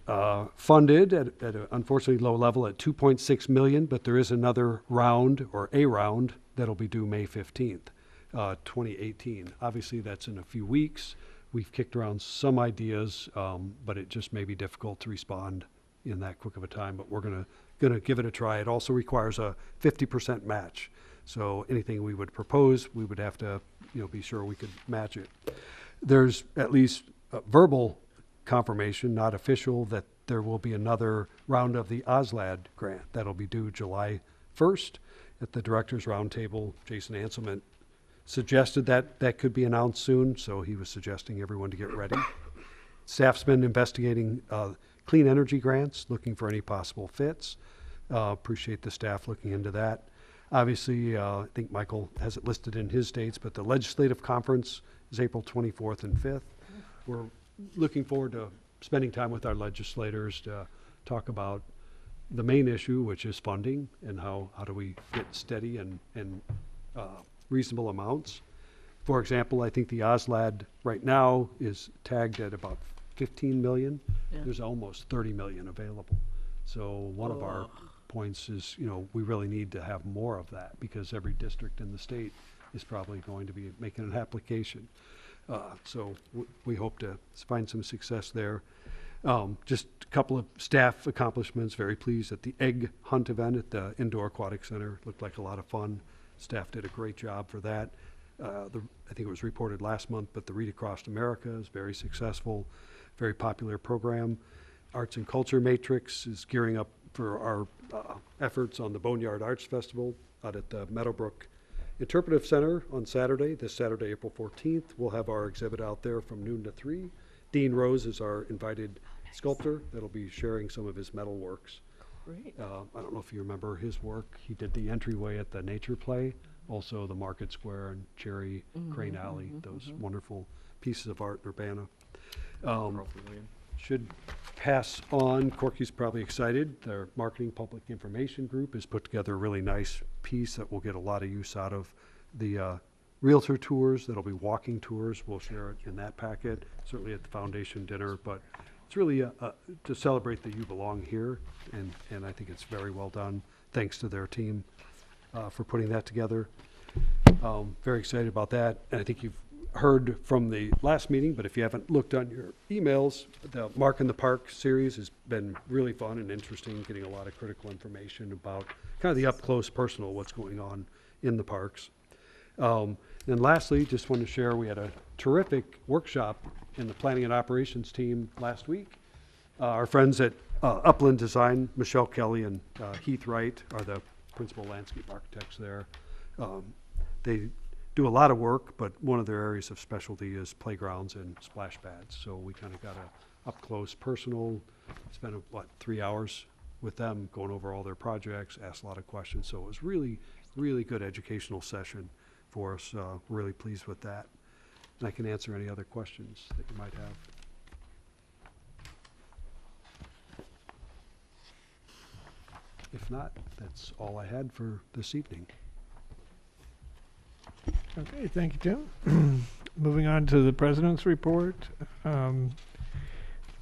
funded at an unfortunately low level at $2.6 million, but there is another round, or a round, that'll be due May 15th, 2018. Obviously, that's in a few weeks. We've kicked around some ideas, but it just may be difficult to respond in that quick of a time, but we're gonna give it a try. It also requires a 50% match. So anything we would propose, we would have to, be sure we could match it. There's at least verbal confirmation, not official, that there will be another round of the OSLAD grant. That'll be due July 1st at the Directors Roundtable. Jason Anselman suggested that could be announced soon, so he was suggesting everyone to get ready. Staff's been investigating clean energy grants, looking for any possible fits. Appreciate the staff looking into that. Obviously, I think Michael has it listed in his dates, but the legislative conference is April 24th and 5th. We're looking forward to spending time with our legislators to talk about the main issue, which is funding, and how do we get steady and reasonable amounts. For example, I think the OSLAD right now is tagged at about 15 million. Yeah. There's almost 30 million available. So one of our points is, we really need to have more of that because every district in the state is probably going to be making an application. So we hope to find some success there. Just a couple of staff accomplishments. Very pleased at the egg hunt event at the Indoor Aquatic Center. Looked like a lot of fun. Staff did a great job for that. I think it was reported last month, but the Read Across America is very successful, very popular program. Arts and Culture Matrix is gearing up for our efforts on the Boneyard Arts Festival out at the Meadowbrook Interpretive Center on Saturday, this Saturday, April 14th. We'll have our exhibit out there from noon to 3. Dean Rose is our invited sculptor that'll be sharing some of his metal works. Great. I don't know if you remember his work. He did the entryway at the Nature Play, also the Market Square and Cherry Crane Alley, those wonderful pieces of art in Urbana. Should pass on, Corky's probably excited. Their marketing public information group has put together a really nice piece that will get a lot of use out of the realtor tours. That'll be walking tours. We'll share it in that packet, certainly at the foundation dinner, but it's really to celebrate that you belong here, and I think it's very well done. Thanks to their team for putting that together. Very excited about that, and I think you've heard from the last meeting, but if you haven't looked on your emails, the Mark in the Park series has been really fun and interesting, getting a lot of critical information about kind of the up-close personal what's going on in the parks. And lastly, just wanted to share, we had a terrific workshop in the planning and operations team last week. Our friends at Upland Design, Michelle Kelly and Heath Wright, are the principal landscape architects there. They do a lot of work, but one of their areas of specialty is playgrounds and splash pads. So we kind of got a up-close personal, spent, 3 hours with them going over all their projects, asked a lot of questions. So it was really, really good educational session for us. Really pleased with that. And I can answer any other questions that you might have. If not, that's all I had for this evening. Okay, thank you, Tim. Moving on to the president's report.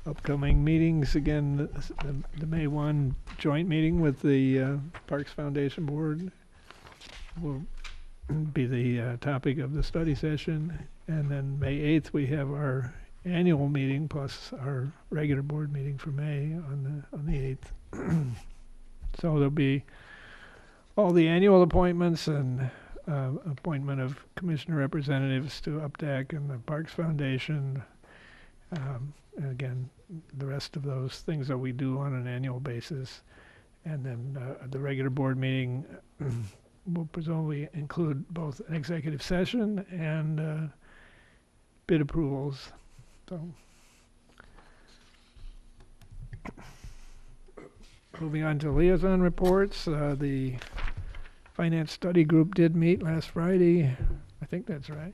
Upcoming meetings, again, the May 1 joint meeting with the Parks Foundation Board will be the topic of the study session. And then May 8th, we have our annual meeting plus our regular board meeting for May on the 8th. So there'll be all the annual appointments and appointment of commissioner representatives to UPDAC and the Parks Foundation. And again, the rest of those things that we do on an annual basis. And then the regular board meeting will presumably include both an executive session and bid approvals. So, moving on to liaison reports, the Finance Study Group did meet last Friday. I think that's right.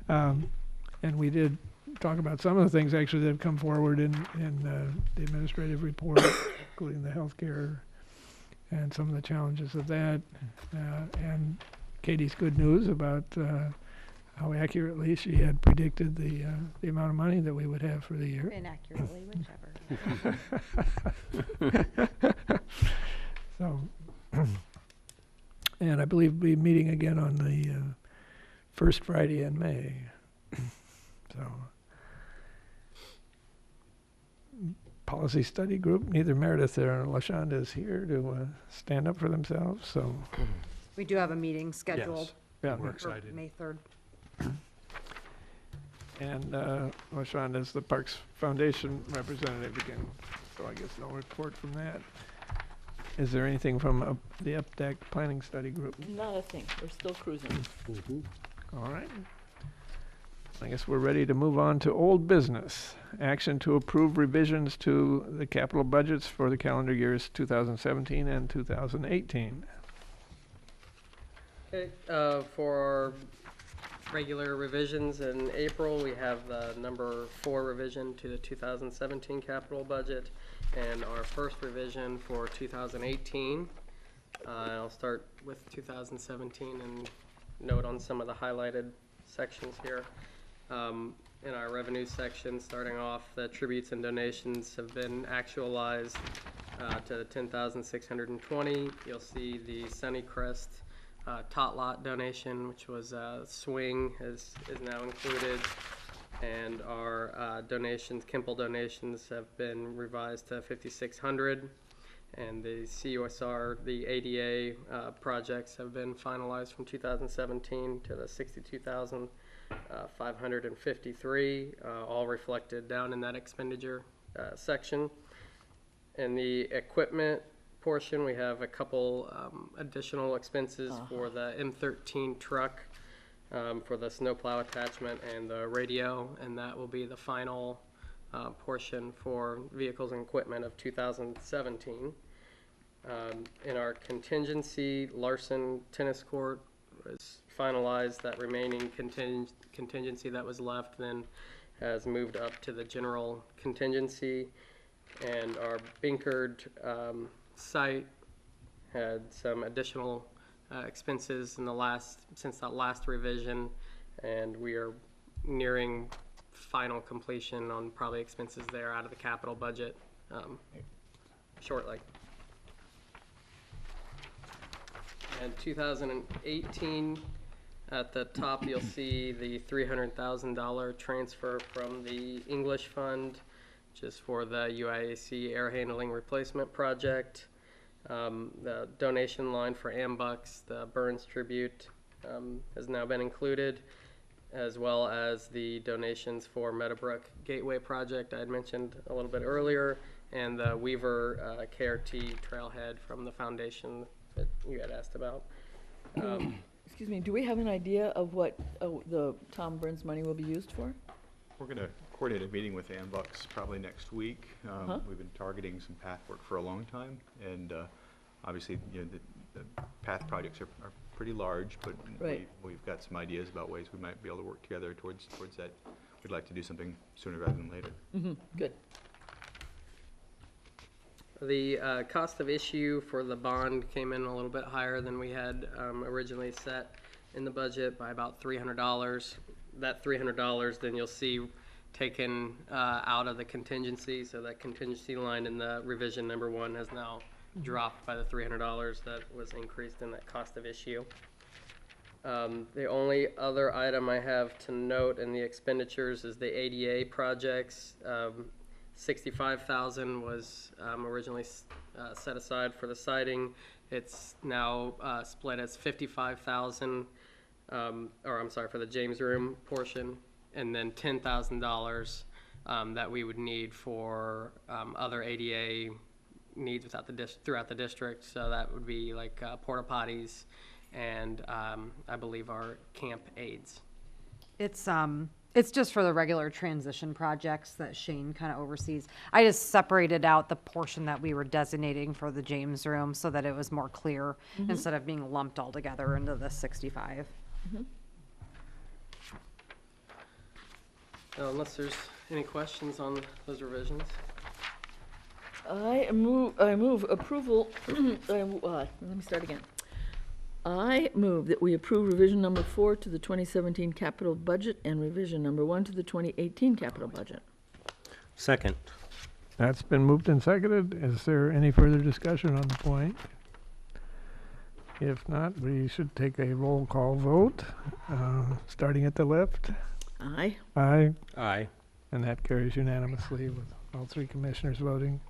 And we did talk about some of the things actually that have come forward in the administrative report, including the healthcare and some of the challenges of that. And Katie's good news about how accurately she had predicted the amount of money that we would have for the year. Inaccurately, whichever. So, and I believe we'll be meeting again on the first Friday in May. So, policy study group, neither Meredith or LaShonda is here to stand up for themselves. So, We do have a meeting scheduled yeah, We're for excited. May 3rd. and LaShonda is the Parks Foundation representative again. So I guess no report from that. Is there anything from the UPDAC Planning Study Group? Not a thing. We're still cruising. All right. I guess we're ready to move on to old business. Action to approve revisions to the capital budgets for the calendar years 2017 and 2018. Okay, for our regular revisions in April, we have the number 4 revision to the 2017 capital budget and our first revision for 2018. I'll start with 2017 and note on some of the highlighted sections here. In our revenue section, starting off, the tributes and donations have been actualized to 10,620. You'll see the Sunnycrest Tot Lot donation, which was swing, is now included, and our donations, Kimple donations, have been revised to 5,600, and the CUSR, the ADA projects have been finalized from 2017 to the 62,553, all reflected down in that expenditure section. In the equipment portion, we have a couple additional expenses for the M13 truck, for the snowplow attachment and the radio, and that will be the final portion for vehicles and equipment of 2017. In our contingency, Larson Tennis Court was finalized. That remaining contingency that was left then has moved up to the general contingency. And our Binkard site had some additional expenses in since that last revision, and we are nearing final completion on probably expenses there out of the capital budget shortly. And 2018, at the top you'll see the $300,000 transfer from the English fund just for the UIAC air handling replacement project. The donation line for Ambucks, the Burns tribute, has now been included, as well as the donations for Meadowbrook Gateway project I had mentioned a little bit earlier, and the Weaver KRT Trailhead from the foundation that you had asked about. Excuse me, do we have an idea of what the Tom Burns money will be used for? We're going to coordinate a meeting with Ambucks probably next week. We've been targeting some path work for a long time, and obviously, you know, the path projects are pretty large, but Right. we've got some ideas about ways we might be able to work together towards that. We'd like to do something sooner rather than later. Good. The cost of issue for the bond came in a little bit higher than we had originally set in the budget by about $300. That $300 then you'll see taken out of the contingency, so that contingency line in the revision number 1 has now dropped by the $300 that was increased in that cost of issue. The only other item I have to note in the expenditures is the ADA projects. $65,000 was originally set aside for the siding. It's now split as $55,000, or I'm sorry, for the James Room portion, and then $10,000 that we would need for other ADA needs throughout the district. So that would be like porta potties and I believe our camp aids. It's just for the regular transition projects that Shane kind of oversees. I just separated out the portion that we were designating for the James Room so that it was more clear instead of being lumped all together into the 65. Unless there's any questions on those revisions. I move approval, let me start again. I move that we approve revision number 4 to the 2017 capital budget and revision number 1 to the 2018 capital budget. Second. That's been moved and seconded. Is there any further discussion on the point? If not, we should take a roll call vote, starting at the left. Aye. Aye. Aye. And that carries unanimously with all 3 commissioners voting.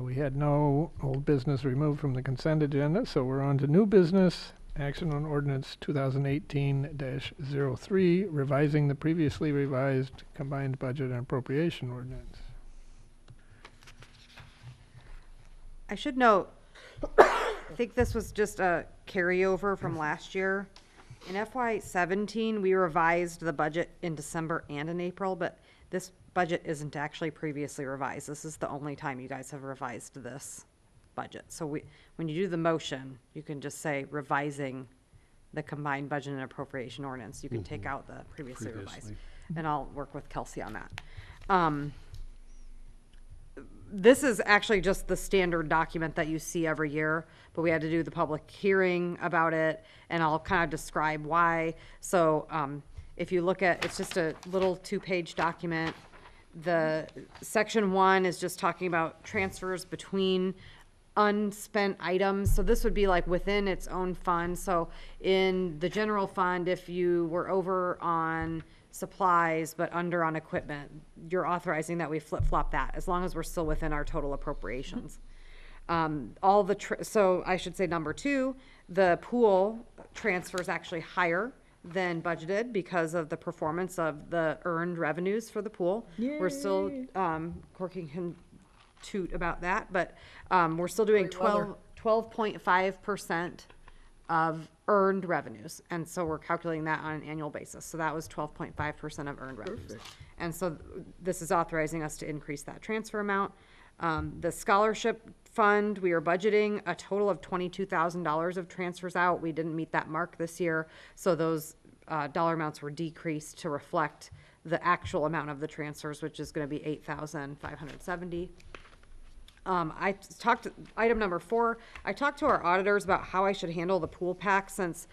We had no old business removed from the consent agenda, so we're on to new business. Action on ordinance 2018-03, revising the previously revised combined budget and appropriation ordinance. I should note, I think this was just a carryover from last year. In FY17, we revised the budget in December and in April, but this budget isn't actually previously revised. This is the only time you guys have revised this budget. So when you do the motion, you can just say revising the combined budget and appropriation ordinance. You can take out the previously revised. And I'll work with Kelsey on that. This is actually just the standard document that you see every year, but we had to do the public hearing about it, and I'll kind of describe why. So if you look at, it's just a little 2-page document. The section 1 is just talking about transfers between unspent items. So this would be like within its own fund. So in the general fund, if you were over on supplies but under on equipment, you're authorizing that we flip-flop that as long as we're still within our total appropriations. So I should say number 2, the pool transfer is actually higher than budgeted because of the performance of the earned revenues for the pool. We're still Corky can toot about that, but we're still doing 12.5% of earned revenues. And so we're calculating that on an annual basis. So that was 12.5% of earned revenues. And so this is authorizing us to increase that transfer amount. The scholarship fund, we are budgeting a total of $22,000 of transfers out. We didn't meet that mark this year. So those dollar amounts were decreased to reflect the actual amount of the transfers, which is going to be $8,570. I talked, item number 4, I talked to our auditors about how I should handle the pool pack since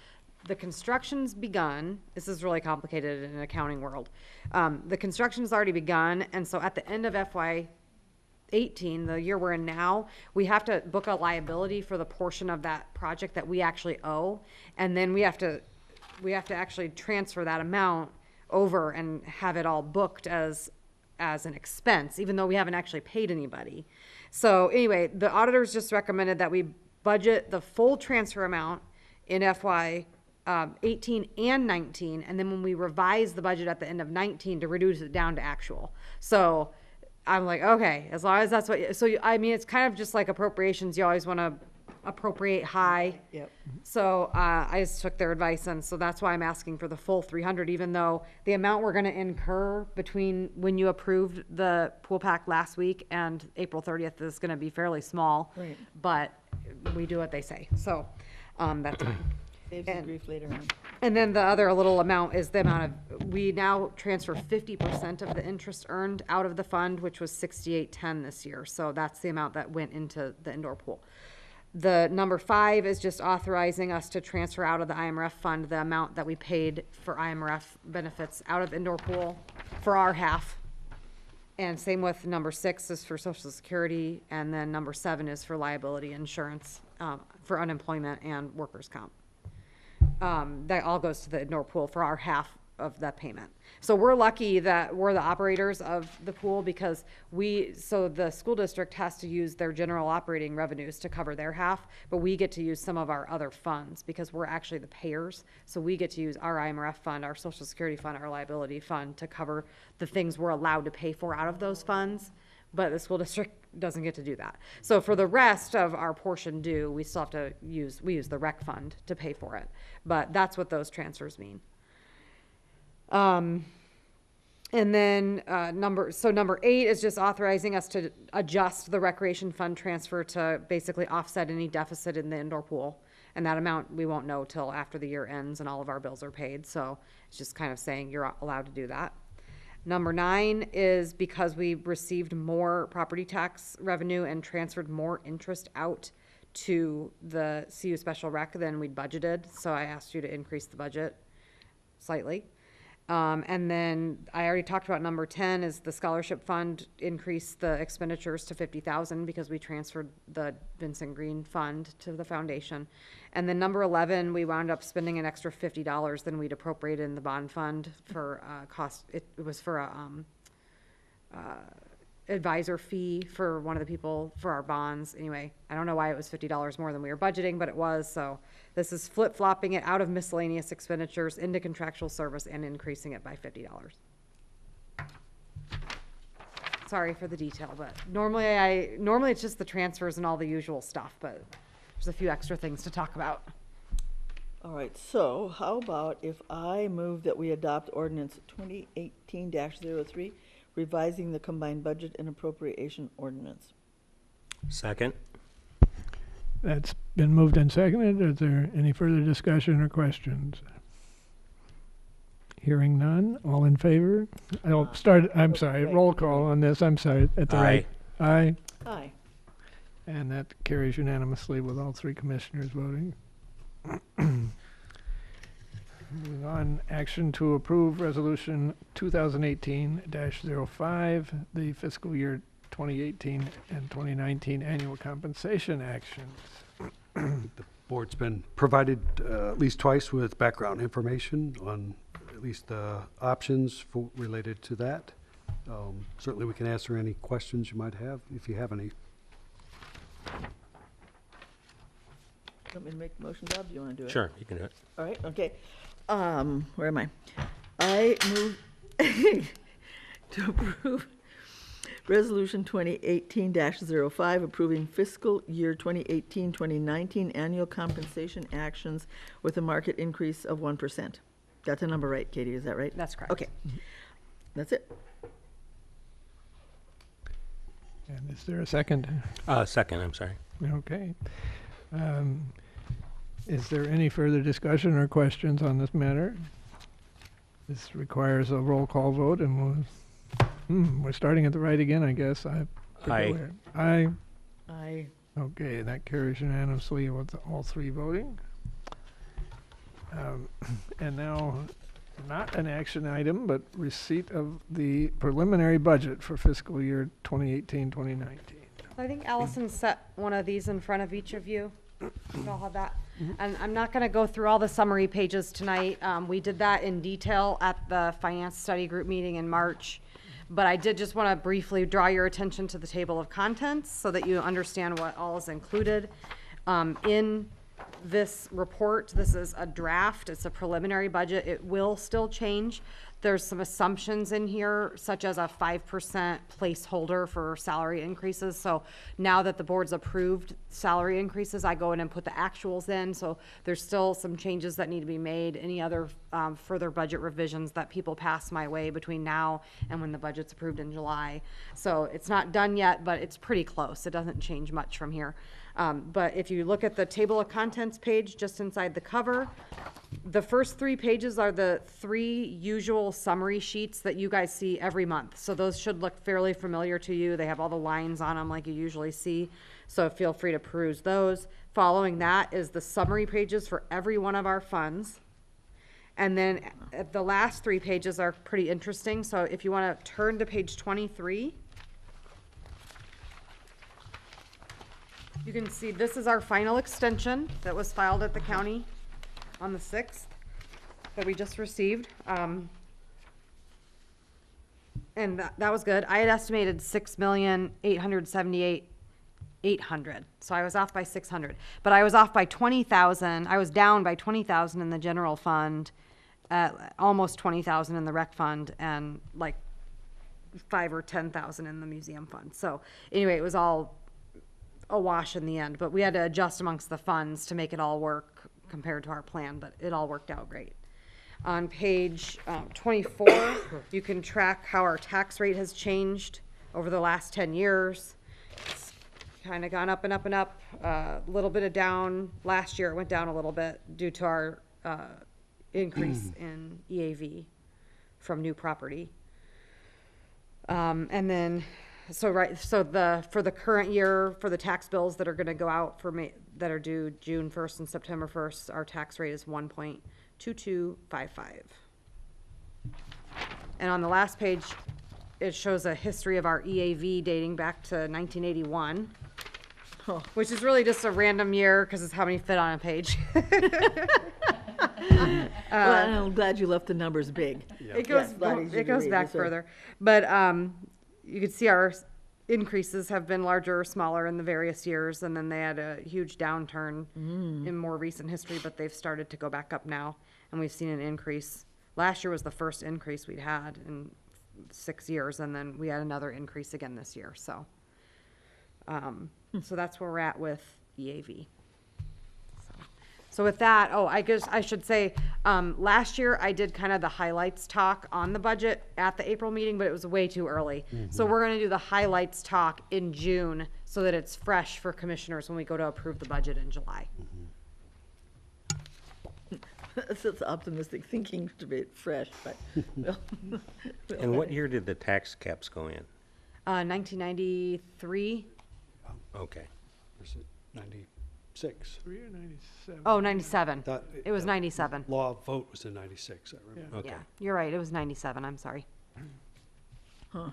the construction's begun. This is really complicated in an accounting world. The construction's already begun, and so at the end of FY18, the year we're in now, we have to book a liability for the portion of that project that we actually owe, and then we have to actually transfer that amount over and have it all booked as an expense, even though we haven't actually paid anybody. So anyway, the auditors just recommended that we budget the full transfer amount in FY 18 and 19, and then when we revise the budget at the end of 19 to reduce it down to actual. So I'm like, okay, as long as that's what, so I mean, it's kind of just like appropriations. You always want to appropriate high. Yep. So I just took their advice, and so that's why I'm asking for the full 300, even though the amount we're going to incur between when you approved the pool pack last week and April 30th is going to be fairly small. Right. But we do what they say. So that's fine. Saves you grief later on. And then the other little amount is the amount of, we now transfer 50% of the interest earned out of the fund, which was 6810 this year. So that's the amount that went into the indoor pool. The number 5 is just authorizing us to transfer out of the IMRF fund the amount that we paid for IMRF benefits out of indoor pool for our half. And same with number 6 is for Social Security, and then number 7 is for liability insurance for unemployment and workers' comp. That all goes to the indoor pool for our half of that payment. So we're lucky that we're the operators of the pool because so the school district has to use their general operating revenues to cover their half, but we get to use some of our other funds because we're actually the payers. So we get to use our IMRF fund, our Social Security fund, our liability fund to cover the things we're allowed to pay for out of those funds. But the school district doesn't get to do that. So for the rest of our portion due, we still have to use the rec fund to pay for it. But that's what those transfers mean. And then number 8 is just authorizing us to adjust the recreation fund transfer to basically offset any deficit in the indoor pool. And that amount we won't know till after the year ends and all of our bills are paid. So it's just kind of saying you're allowed to do that. Number 9 is because we received more property tax revenue and transferred more interest out to the CU Special Rec than we'd budgeted. So I asked you to increase the budget slightly. And then I already talked about number 10 is the scholarship fund increased the expenditures to $50,000 because we transferred the Vincent Green fund to the foundation. And then number 11, we wound up spending an extra $50 than we'd appropriated in the bond fund for cost. It was for a advisor fee for one of the people for our bonds. Anyway, I don't know why it was $50 more than we were budgeting, but it was. So this is flip-flopping it out of miscellaneous expenditures into contractual service and increasing it by $50. Sorry for the detail, but normally it's just the transfers and all the usual stuff, but there's a few extra things to talk about. All right, so how about if I move that we adopt ordinance 2018-03, revising the combined budget and appropriation ordinance? Second. That's been moved and seconded. Is there any further discussion or questions? Hearing none, all in favor? I'm sorry, roll call on this. I'm sorry, at the right. Aye. Aye. And that carries unanimously with all 3 commissioners voting. Moving on, action to approve resolution 2018-05, the fiscal year 2018 and 2019 annual compensation actions. The board's been provided at least twice with background information on at least the options related to that. Certainly we can answer any questions you might have if you have any. Want me to make the motion, Bob? Do you want to do it? Sure, you can do it. All right, okay. Where am I? I move to approve Resolution 2018-05, approving fiscal year 2018-2019 annual compensation actions with a market increase of 1%. Got the number right, Katie, is that right? That's correct. Okay. That's it. And is there a second? Second, I'm sorry. Okay. Is there any further discussion or questions on this matter? This requires a roll call vote, and we're starting at the right again, I guess. Aye. Aye. Aye. Okay, that carries unanimously with all three voting. And now, not an action item, but receipt of the preliminary budget for fiscal year 2018-2019. I think Allison set one of these in front of each of you. You all have that. And I'm not gonna go through all the summary pages tonight. We did that in detail at the Finance Study Group meeting in March. But I did just wanna briefly draw your attention to the table of contents so that you understand what all is included. In this report, this is a draft, it's a preliminary budget, it will still change. There's some assumptions in here, such as a 5% placeholder for salary increases. So now that the board's approved salary increases, I go in and put the actuals in. So there's still some changes that need to be made. Any other further budget revisions that people pass my way between now and when the budget's approved in July. So it's not done yet, but it's pretty close. It doesn't change much from here. But if you look at the table of contents page just inside the cover, the first 3 pages are the 3 usual summary sheets that you guys see every month. So those should look fairly familiar to you. They have all the lines on them like you usually see. So feel free to peruse those. Following that is the summary pages for every one of our funds. And then the last 3 pages are pretty interesting. So if you want to turn to page 23, you can see this is our final extension that was filed at the county on the 6th that we just received. And that was good. I had estimated 6,878,800. So I was off by 600, but I was off by 20,000. I was down by 20,000 in the general fund, almost 20,000 in the rec fund, and like 5 or 10,000 in the museum fund. So anyway, it was all a wash in the end, but we had to adjust amongst the funds to make it all work compared to our plan, but it all worked out great. On page 24, you can track how our tax rate has changed over the last 10 years. It's kind of gone up and up and up, a little bit of down. Last year it went down a little bit due to our increase in EAV from new property. And then for the current year, for the tax bills that are going to go out for that are due June 1st and September 1st, our tax rate is 1.2255. And on the last page, it shows a history of our EAV dating back to 1981, which is really just a random year because it's how many fit on a page. Well, I'm glad you left the numbers big. Yeah. It goes back further, but you can see our increases have been larger or smaller in the various years, and then they had a huge downturn in more recent history, but they've started to go back up now, and we've seen an increase. Last year was the first increase we'd had in 6 years, and then we had another increase again this year. So, so that's where we're at with EAV. So with that, I guess I should say, last year I did kind of the highlights talk on the budget at the April meeting, but it was way too early. So we're gonna do the highlights talk in June so that it's fresh for commissioners when we go to approve the budget in July. That's optimistic thinking to be fresh, but. And what year did the tax caps go in? 1993. Okay. Or is it 96? 3 or 97? Oh, 97. It was 97. Law vote was in 96, I remember. Okay. Yeah, you're right. It was 97. I'm sorry. Huh.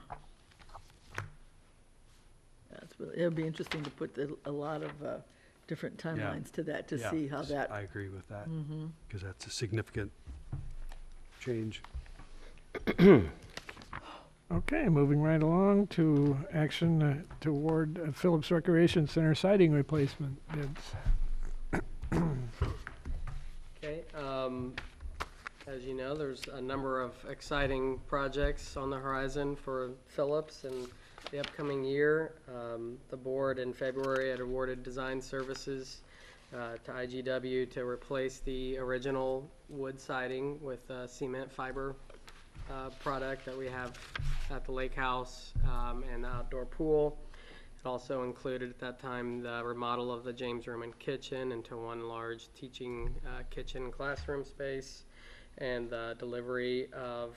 It would be interesting to put a lot of different timelines to that to see how that. I agree with that, because that's a significant change. Okay, moving right along to action to award Phillips Recreation Center siding replacement bids. Okay, as you know, there's a number of exciting projects on the horizon for Phillips in the upcoming year. The board in February had awarded design services to IGW to replace the original wood siding with cement fiber product that we have at the lake house and the outdoor pool. It also included at that time the remodel of the James room and kitchen into one large teaching kitchen classroom space, and the delivery of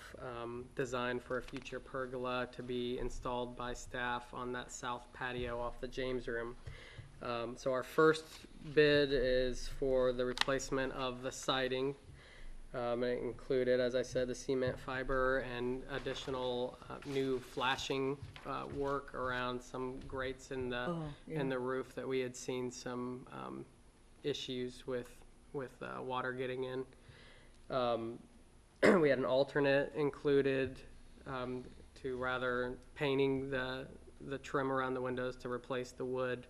design for a future pergola to be installed by staff on that south patio off the James room. So our first bid is for the replacement of the siding. It included, as I said, the cement fiber and additional new flashing work around some grates in the roof that we had seen some issues with water getting in. We had an alternate included to rather painting the trim around the windows to replace the wood.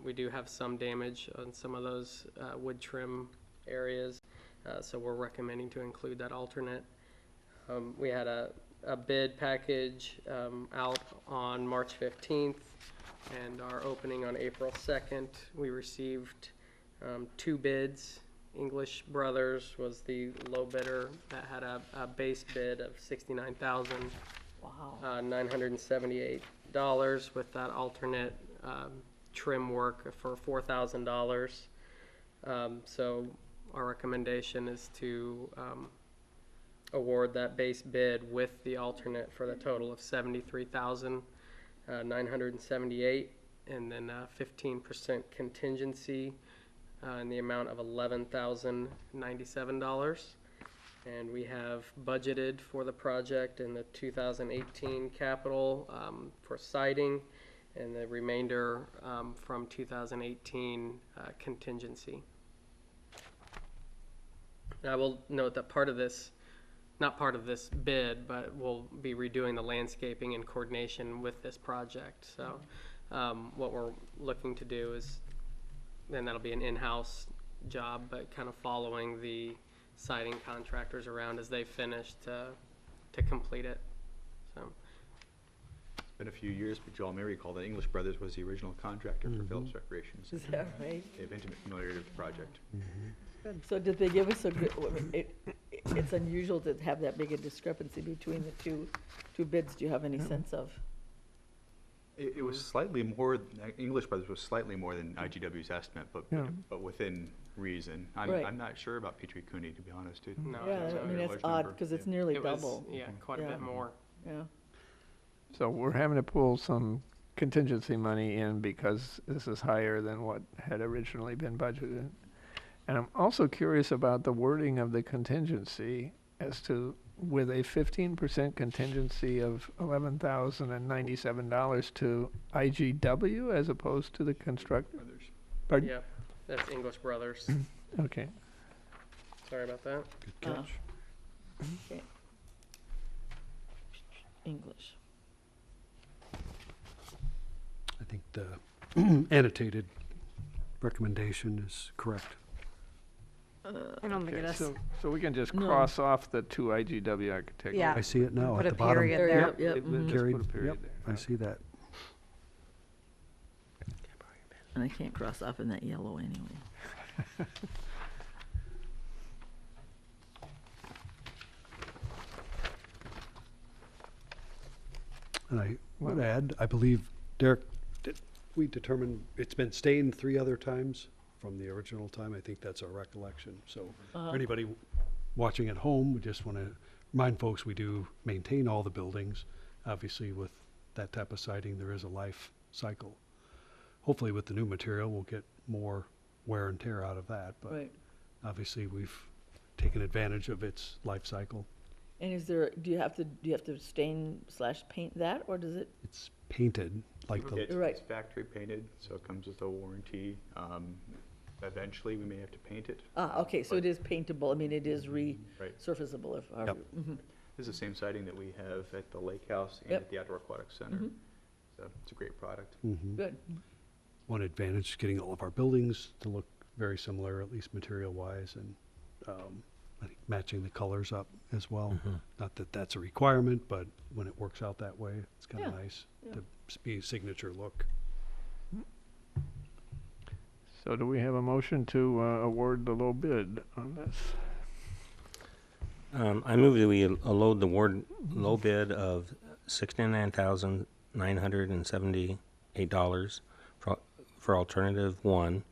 We do have some damage on some of those wood trim areas. So we're recommending to include that alternate. We had a bid package out on March 15th and our opening on April 2nd. We received 2 bids. English Brothers was the low bidder that had a base bid of $69,978 with that alternate trim work for $4,000. So our recommendation is to award that base bid with the alternate for the total of $73,978, and then 15% contingency in the amount of $11,097. And we have budgeted for the project in the 2018 capital for siding, and the remainder from 2018 contingency. I will note that part of this, not part of this bid, but we'll be redoing the landscaping in coordination with this project. So what we're looking to do is, then that'll be an in-house job, but kind of following the siding contractors around as they finish to complete it. So. It's been a few years, but you all may recall that English Brothers was the original contractor for Phillips Recreation Center. Is that right? They have intimate familiarity with the project. So did they give us a good, it's unusual to have that big a discrepancy between the two bids. Do you have any sense of? It was slightly more, English Brothers was slightly more than IGW's estimate, but within reason. I'm not sure about Petrie Cooney, to be honest. No, Yeah, I mean, that's odd, because it's nearly double. Yeah, quite a bit more. Yeah. So we're having to pull some contingency money in because this is higher than what had originally been budgeted. And I'm also curious about the wording of the contingency as to, with a 15% contingency of $11,097 to IGW as opposed to the constructor? Pardon? Yep, that's English Brothers. Okay. Sorry about that. Good catch. Okay. English. I think the annotated recommendation is correct. I don't think it is. So we can just No. cross off the 2 IGW architects. Yeah. I see it now Put at a the bottom. period there. Yep, yep. Just Carried, put a period yep, there. I see that. And I can't cross off in that yellow anyway. And I would add, I believe, Derek, we determined it's been stained 3 other times from the original time. I think that's our recollection. So for anybody watching at home, we just want to remind folks we do maintain all the buildings. Obviously, with that type of siding, there is a life cycle. Hopefully, with the new material, we'll get more wear and tear out of that. But Right. obviously, we've taken advantage of its life cycle. And is there, do you have to stain/paint that, or does it? It's painted like the, Right. It's factory painted, so it comes with a warranty. Eventually, we may have to paint it. Okay, so it is paintable. I mean, it is Right. resurfaceable if. Yep. Mhm. This is the same siding that we have at the lake house and Yep. at the outdoor aquatic center. So it's a great product. Good. one advantage, getting all of our buildings to look very similar, at least material-wise, and I think matching the colors up as well. Not that that's a requirement, but when it works out that way, it's kind of nice to be a signature look. So do we have a motion to award the low bid on this? I move that we load the low bid of $69,978 for alternative one,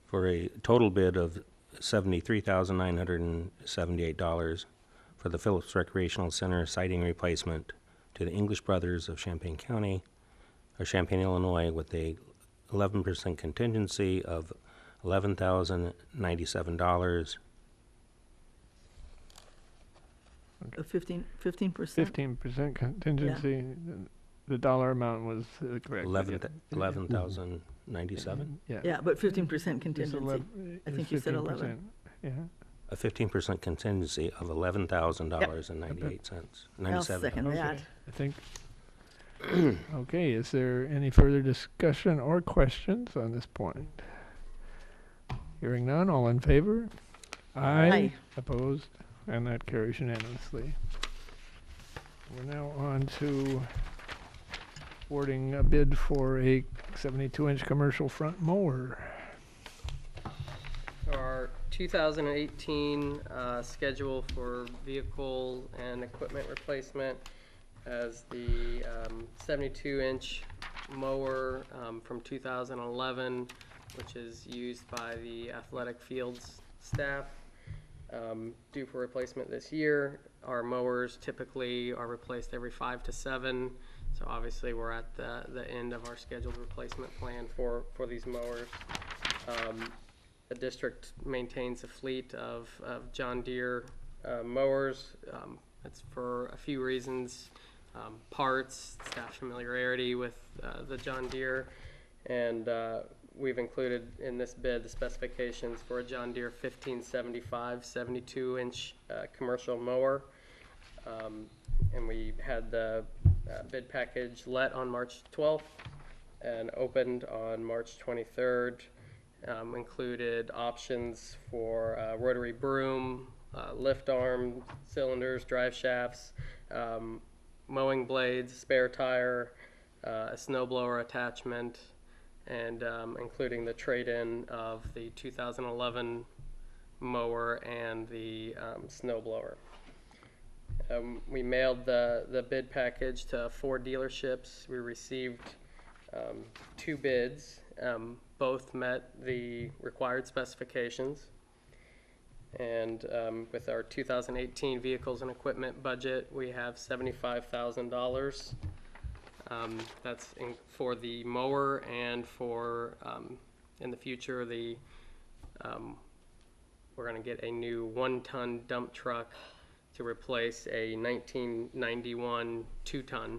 for a total bid of $73,978 for the Phillips Recreational Center siding replacement to the English Brothers of Champaign County, or Champaign, Illinois, with a 11% contingency of $11,097. 15%? 15% contingency. The dollar amount was correct. 11,097. Yeah, but 15% contingency. I think you said 15%. 11. Yeah. A 15% contingency of $11,000.98. I'll second that. I think. Okay, is there any further discussion or questions on this point? Hearing none, all in favor? Aye. Opposed? And that carries unanimously. We're now on to awarding a bid for a 72-inch commercial front mower. Our 2018 schedule for vehicle and equipment replacement as the 72-inch mower from 2011, which is used by the athletic fields staff, due for replacement this year. Our mowers typically are replaced every 5 to 7, so obviously we're at the end of our scheduled replacement plan for these mowers. The district maintains a fleet of John Deere mowers. It's for a few reasons. Parts, staff familiarity with the John Deere, and we've included in this bid the specifications for a John Deere 1575 72-inch commercial mower. And we had the bid package let on March 12th and opened on March 23rd. Included options for rotary broom, lift arm, cylinders, drive shafts, mowing blades, spare tire, a snowblower attachment, and including the trade-in of the 2011 mower and the snowblower. We mailed the bid package to 4 dealerships. We received 2 bids. Both met the required specifications. And with our 2018 vehicles and equipment budget, we have $75,000. That's for the mower, and for in the future, we're going to get a new 1-ton dump truck to replace a 1991 2-ton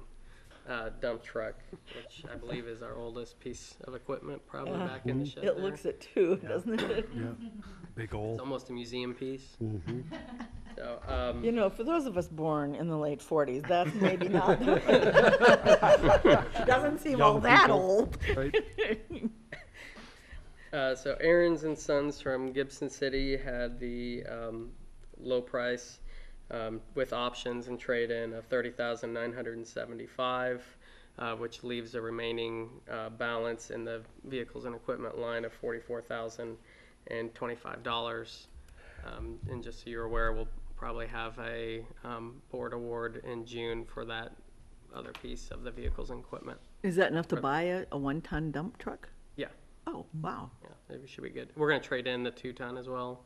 dump truck, which I believe is our oldest piece of equipment, probably back in the shed. It looks it too, doesn't it? Yeah, big old. It's almost a museum piece. So, You know, for those of us born in the late 40s, that's maybe not. Doesn't seem all that old. Right. So Aaron's and Sons from Gibson City had the low price with options and trade-in of $30,975, which leaves a remaining balance in the vehicles and equipment line of $44,025. And just so you're aware, we'll probably have a board award in June for that other piece of the vehicles and equipment. Is that enough to buy a 1-ton dump truck? Yeah. Oh, wow. Yeah, maybe should be good. We're going to trade in the 2-ton as well.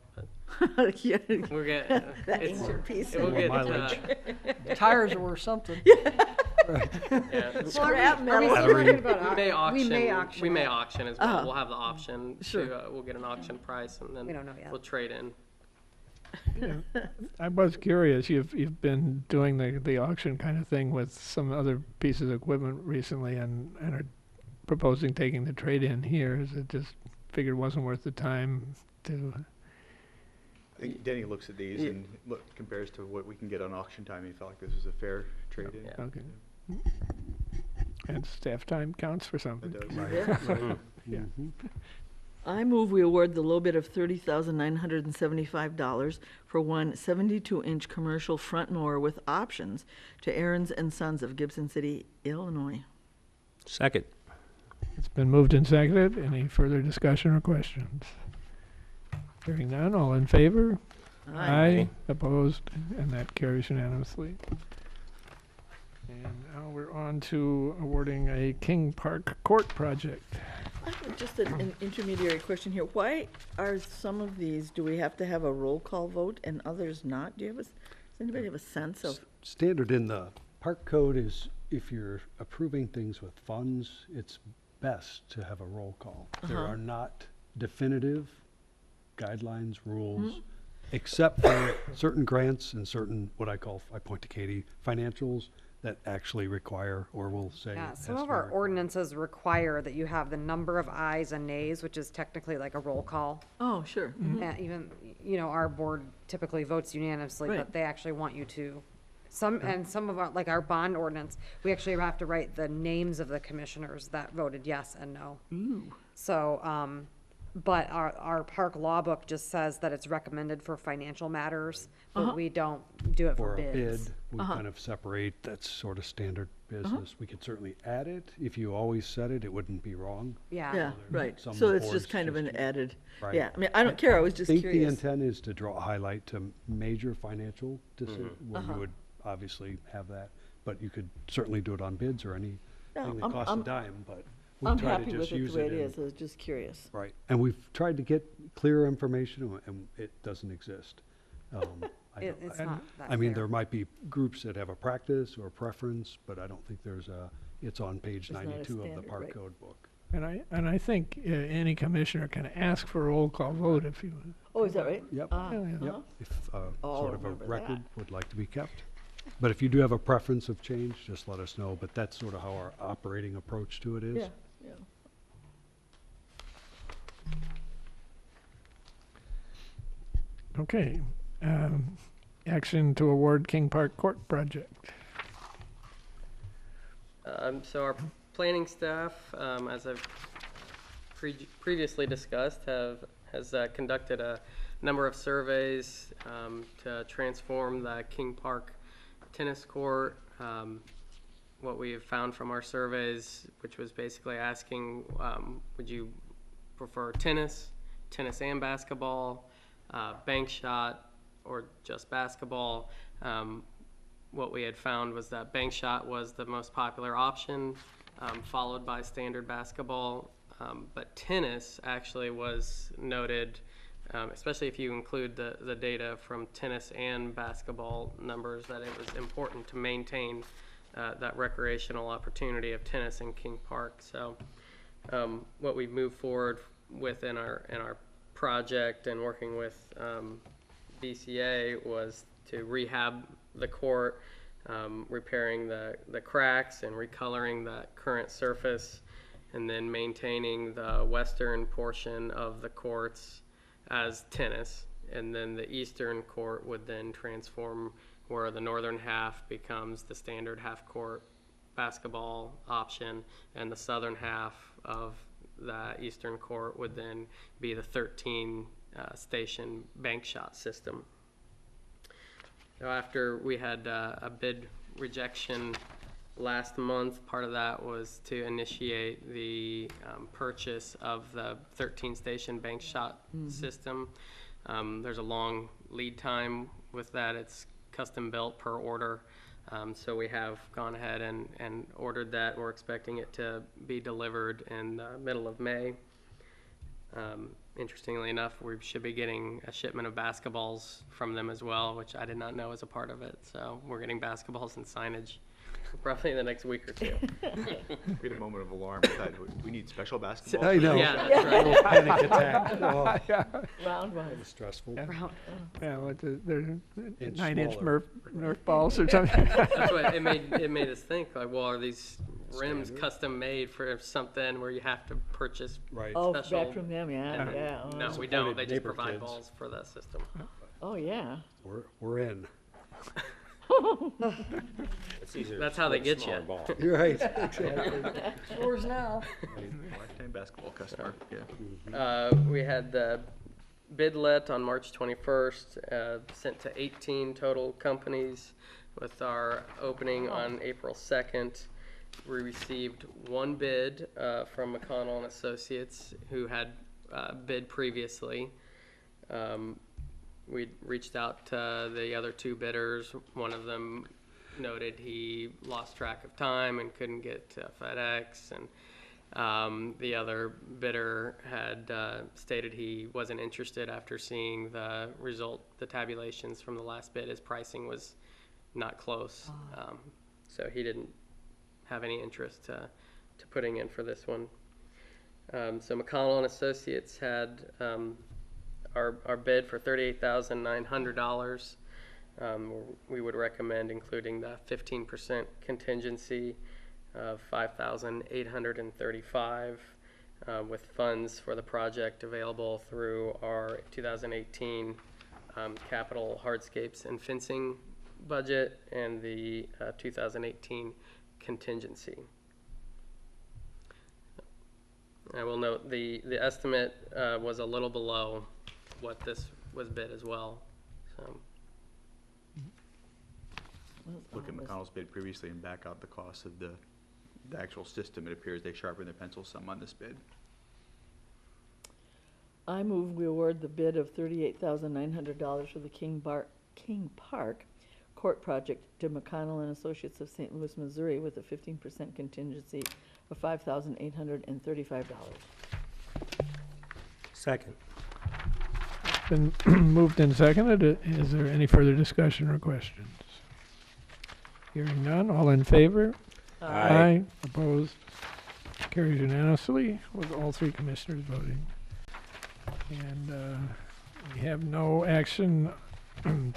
But Yeah. we'll get That it's- ancient piece. We'll get mileage. Tires are worth something. yeah. Scrap metal. We may auction it. auction as well. Uh-huh. We'll have the option. Sure. To, we'll get an auction price, and then We don't know yet. we'll trade in. I was curious, you've been doing the auction kind of thing with some other pieces of equipment recently, and are proposing taking the trade-in here. Is it just figured it wasn't worth the time to? I think Denny looks at these and compares to what we can get on auction time. He felt like this was a fair trade-in. Yeah. Okay. And staff time counts for something. It does. Yeah. Yeah. I move we award the low bid of $30,975 for one 72-inch commercial front mower with options to Aaron's and Sons of Gibson City, Illinois. Second. It's been moved and seconded. Any further discussion or questions? Hearing none, all in favor? Aye. Opposed? And that carries unanimously. And now we're on to awarding a King Park Court project. I have just an intermediary question here. Why are some of these, do we have to have a roll call vote and others not? Does anybody have a sense of? Standard in the park code is if you're approving things with funds, it's best to have a roll call. There are not definitive guidelines, rules, except for certain grants and certain, what I point to Katie, financials that actually require, or will say. Yeah, some of our ordinances require that you have the number of ayes and nays, which is technically like a roll call. Oh, sure. And even, our board typically votes unanimously, Right. but they actually want you to. Some of our, like our bond ordinance, we actually have to write the names of the commissioners that voted yes and no. Ooh. So, but our park law book just says that it's recommended for financial matters, but we don't do it for For a bid, bids. we kind of separate, that's sort of standard business. We could certainly add it. If you always said it, it wouldn't be wrong. Yeah. Yeah, right. Some So it's boards just kind of an added, Right. yeah. I mean, I don't care. I was just I think the curious. intent is to draw a highlight to major financial decisions, where you would obviously have that, but you could certainly do it on bids or anything No, that costs a dime, but we I'm try to happy just with it use the way it it in. is. I was just curious. Right, and we've tried to get clearer information, and it doesn't exist. It's not that I mean, clear. there might be groups that have a practice or a preference, but I don't think it's on page There's not a 92 of the standard, park right. code book. And I think any commissioner can ask for a roll call vote if you. Oh, is that right? Yep. Ah, Yeah, yeah. uh-huh. Yep, if Oh, sort of a remember record that. would like to be kept. But if you do have a preference of change, just let us know, but that's sort of how our operating approach to it is. Yeah, yeah. Okay. Action to award King Park Court project. So our planning staff, as I've previously discussed, has conducted a number of surveys to transform the King Park tennis court. What we have found from our surveys, which was basically asking, would you prefer tennis and basketball, bank shot, or just basketball? What we had found was that bank shot was the most popular option, followed by standard basketball. But tennis actually was noted, especially if you include the data from tennis and basketball numbers, that it was important to maintain that recreational opportunity of tennis in King Park. So what we moved forward with in our project and working with BCA was to rehab the court, repairing the cracks and recoloring that current surface, and then maintaining the western portion of the courts as tennis. And then the eastern court would then transform, where the northern half becomes the standard half-court basketball option, and the southern half of the eastern court would then be the 13 station bank shot system. So after we had a bid rejection last month, part of that was to initiate the purchase of the 13 station bank shot system. There's a long lead time with that. It's custom built per order. So we have gone ahead and ordered that. We're expecting it to be delivered in the middle of May. Interestingly enough, we should be getting a shipment of basketballs from them as well, which I did not know was a part of it. So we're getting basketballs and signage probably in the next week or two. We had a moment of alarm. We thought, we need special basketballs. I know. Yeah, that's right. Little panic attack. Oh, Yeah, Round that one. was stressful. yeah, they're Inch 9-inch smaller. Nerf balls or something. That's what it made us think, like, well, are these rims Standard. custom made for something where you have to purchase? Right. Oh, Special- back from them, yeah, And yeah. no, oh. we don't. Supported They just neighbor provide kids. balls for that system. Oh, yeah. We're in. That's how they get you. You're right, exactly. Yours now. Lifetime basketball customer, yeah. We had the bidlet on March 21st, sent to 18 total companies, with our opening on April 2nd. We received one bid from McConnell and Associates, who had bid previously. We reached out to the other two bidders. One of them noted he lost track of time and couldn't get to FedEx, and the other bidder had stated he wasn't interested after seeing the tabulations from the last bid. His pricing was not close, so he didn't have any interest to putting in for this one. So McConnell and Associates had our bid for $38,900. We would recommend including the 15% contingency of $5,835 with funds for the project available through our 2018 capital hardscapes and fencing budget and the 2018 contingency. I will note the estimate was a little below what this was bid as well. So. Look at McConnell's bid previously and back out the cost of the actual system. It appears they sharpened their pencil some on this bid. I move we award the bid of $38,900 for the King Park Court project to McConnell and Associates of St. Louis, Missouri, with a 15% contingency of $5,835. Second. Been moved and seconded. Is there any further discussion or questions? Hearing none, all in favor? Aye. Opposed? Carries unanimously with all three commissioners voting. And we have no action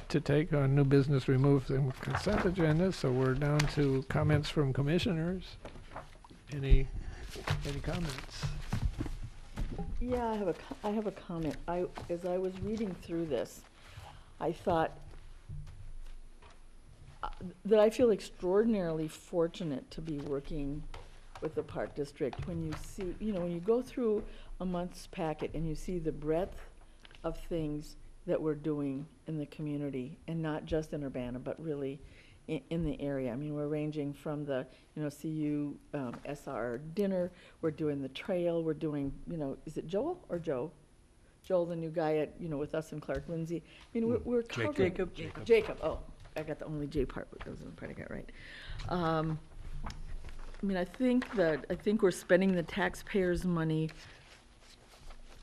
to take on new business removed from the consent agenda, so we're down to comments from commissioners. Any comments? Yeah, I have a comment. As I was reading through this, I thought that I feel extraordinarily fortunate to be working with the Park District. When you see, when you go through a month's packet and you see the breadth of things that we're doing in the community, and not just in Urbana, but really in the area. I mean, we're ranging from the, CU SR dinner, we're doing the trail, we're doing, is it Joel or Joe? Joel, the new guy at, with us and Clark Lindsay. I mean, we're covering. Jacob. Oh, I got the only J part, but that was the part I got right. I mean, I think we're spending the taxpayers' money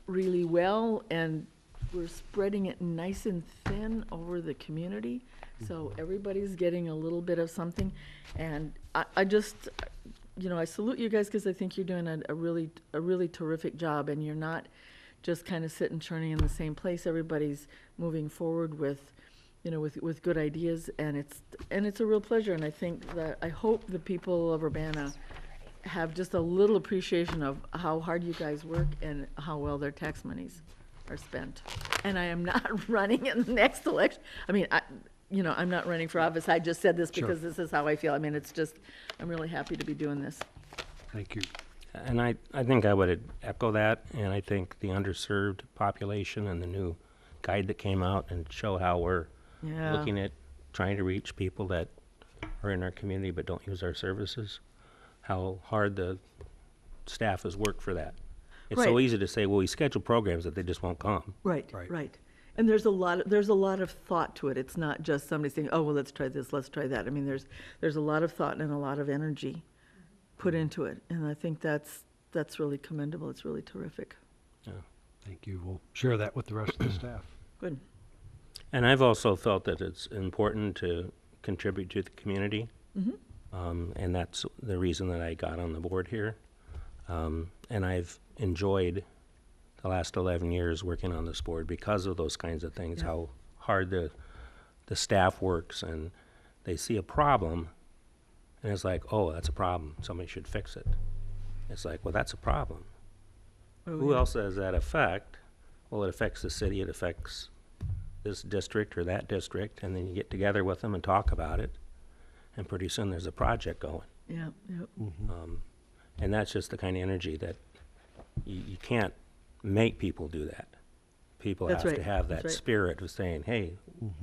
really well, and we're spreading it nice and thin over the community, so everybody's getting a little bit of something. And I just, I salute you guys, because I think you're doing a really terrific job, and you're not just kind of sitting churning in the same place. Everybody's moving forward with, with good ideas, and it's a real pleasure. And I hope the people of Urbana have just a little appreciation of how hard you guys work and how well their tax monies are spent. And I am not running in the next election. I mean, I'm not running for office. I just said this because this is how I feel. I mean, I'm really happy to be doing this. Thank you. And I think I would echo that, and I think the underserved population and the new guide that came out and show how we're looking at trying to reach people that are in our community but don't use our services, how hard the staff has worked for that. It's so easy to say, well, we schedule programs that they just won't come. Right. And there's a lot of thought to it. It's not just somebody saying, oh, well, let's try this, let's try that. I mean, there's a lot of thought and a lot of energy put into it, and I think that's really commendable. It's really terrific. Yeah. Thank you. We'll share that with the rest of the staff. Good. And I've also felt that it's important to contribute to the community, and that's the reason that I got on the board here. And I've enjoyed the last 11 years working on this board because of those kinds of things, how hard the staff works, and they see a problem, and it's like, oh, that's a problem. Somebody should fix it. It's like, well, that's a problem. Who else does that affect? Well, it affects the city, it affects this district or that district, and then you get together with them and talk about it. and pretty soon there's a project going. Yeah, yep. And that's just the kind of energy that you can't make people do that. People That's have to right, have that's that right. spirit of saying, hey,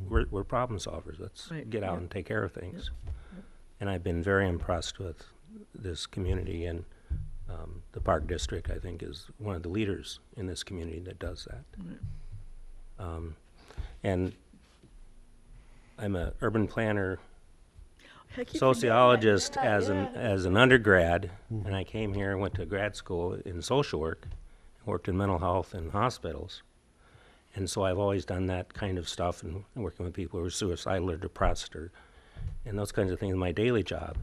we're problem solvers. Let's Right, get out yep. and take care of things. And I've been very impressed with this community, and the Park District, I think, is one of the leaders in this community that does that. And I'm an urban planner, I keep forgetting that. sociologist Yeah, as yeah. an undergrad, and I came here and went to grad school in social work, worked in mental health and hospitals. And so I've always done that kind of stuff and working with people who are suicidal or depressed and those kinds of things in my daily job.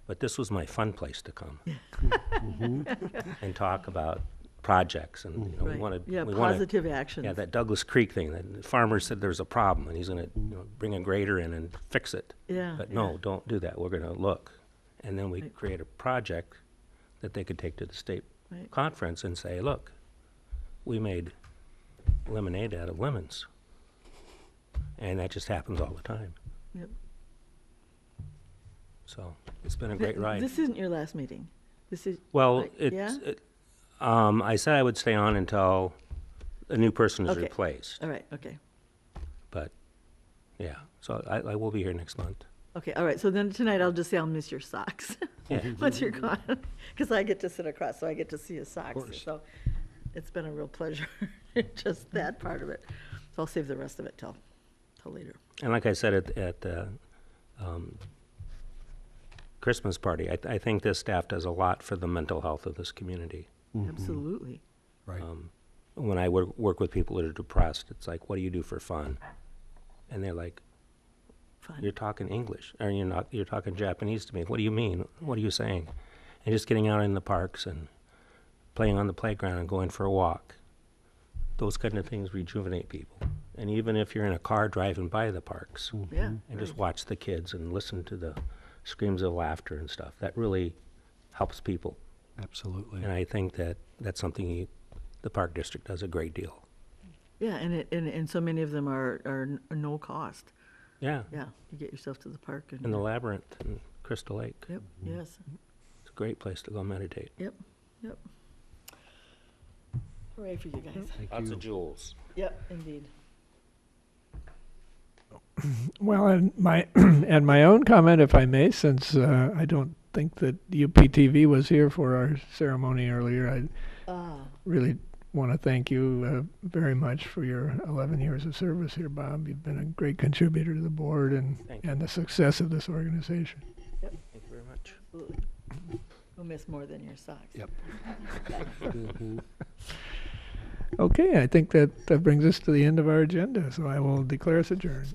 But this was my fun place to come and talk about projects. And you know, Right. we wanted, Yeah, we wanted, positive actions. yeah, that Douglas Creek thing. That the farmer said there's a problem and he's going to bring a grader in and fix it. Yeah, But yeah. no, don't do that. We're going to look. And then we Right. create a project that they could take to the state Right. conference and say, look, we made lemonade out of lemons. And that just happens all the time. Yep. So it's been a great ride. This isn't your last meeting. This is. Well, like, yeah? I said I would stay on until a new person is Okay. replaced. All right, okay. But, yeah, so I will be here next month. Okay, all right, so then tonight I'll just say I'll miss your socks Yeah. once you're gone, because I get to sit across, so I get to see his socks. course. So it's been a real pleasure, just that part of it. So I'll save the rest of it till later. And like I said at the Christmas party, I think this staff does a lot for the mental health of this community. Absolutely. Right. When I work with people that are depressed, it's like, what do you do for fun? And they're like, Fun. you're talking English, or you're talking Japanese to me. What do you mean? What are you saying? And just getting out in the parks and playing on the playground and going for a walk. Those kind of things rejuvenate people. And even if you're in a car driving by the parks Yeah. and just right. watch the kids and listen to the screams of laughter and stuff, that really helps people. Absolutely. And I think that that's something the Park District does a great deal. Yeah, and so many of them are no cost. Yeah. Yeah, you get yourself to the park and. And the Labyrinth and Crystal Lake. Yep, yes, It's a great place to go meditate. yep. Hooray for you guys. Thank Lots you. of jewels. Yep, indeed. Well, and my own comment, if I may, since I don't think that UPTV was here for our ceremony earlier, I Ah, really want to thank you very much for your 11 years of service here, Bob. You've been a great contributor to the board Thank you. and the success of this organization. Thank you very much. absolutely. We'll miss more than your socks. Yep. Okay, I think that brings us to the end of our agenda, so I will declare us adjourned.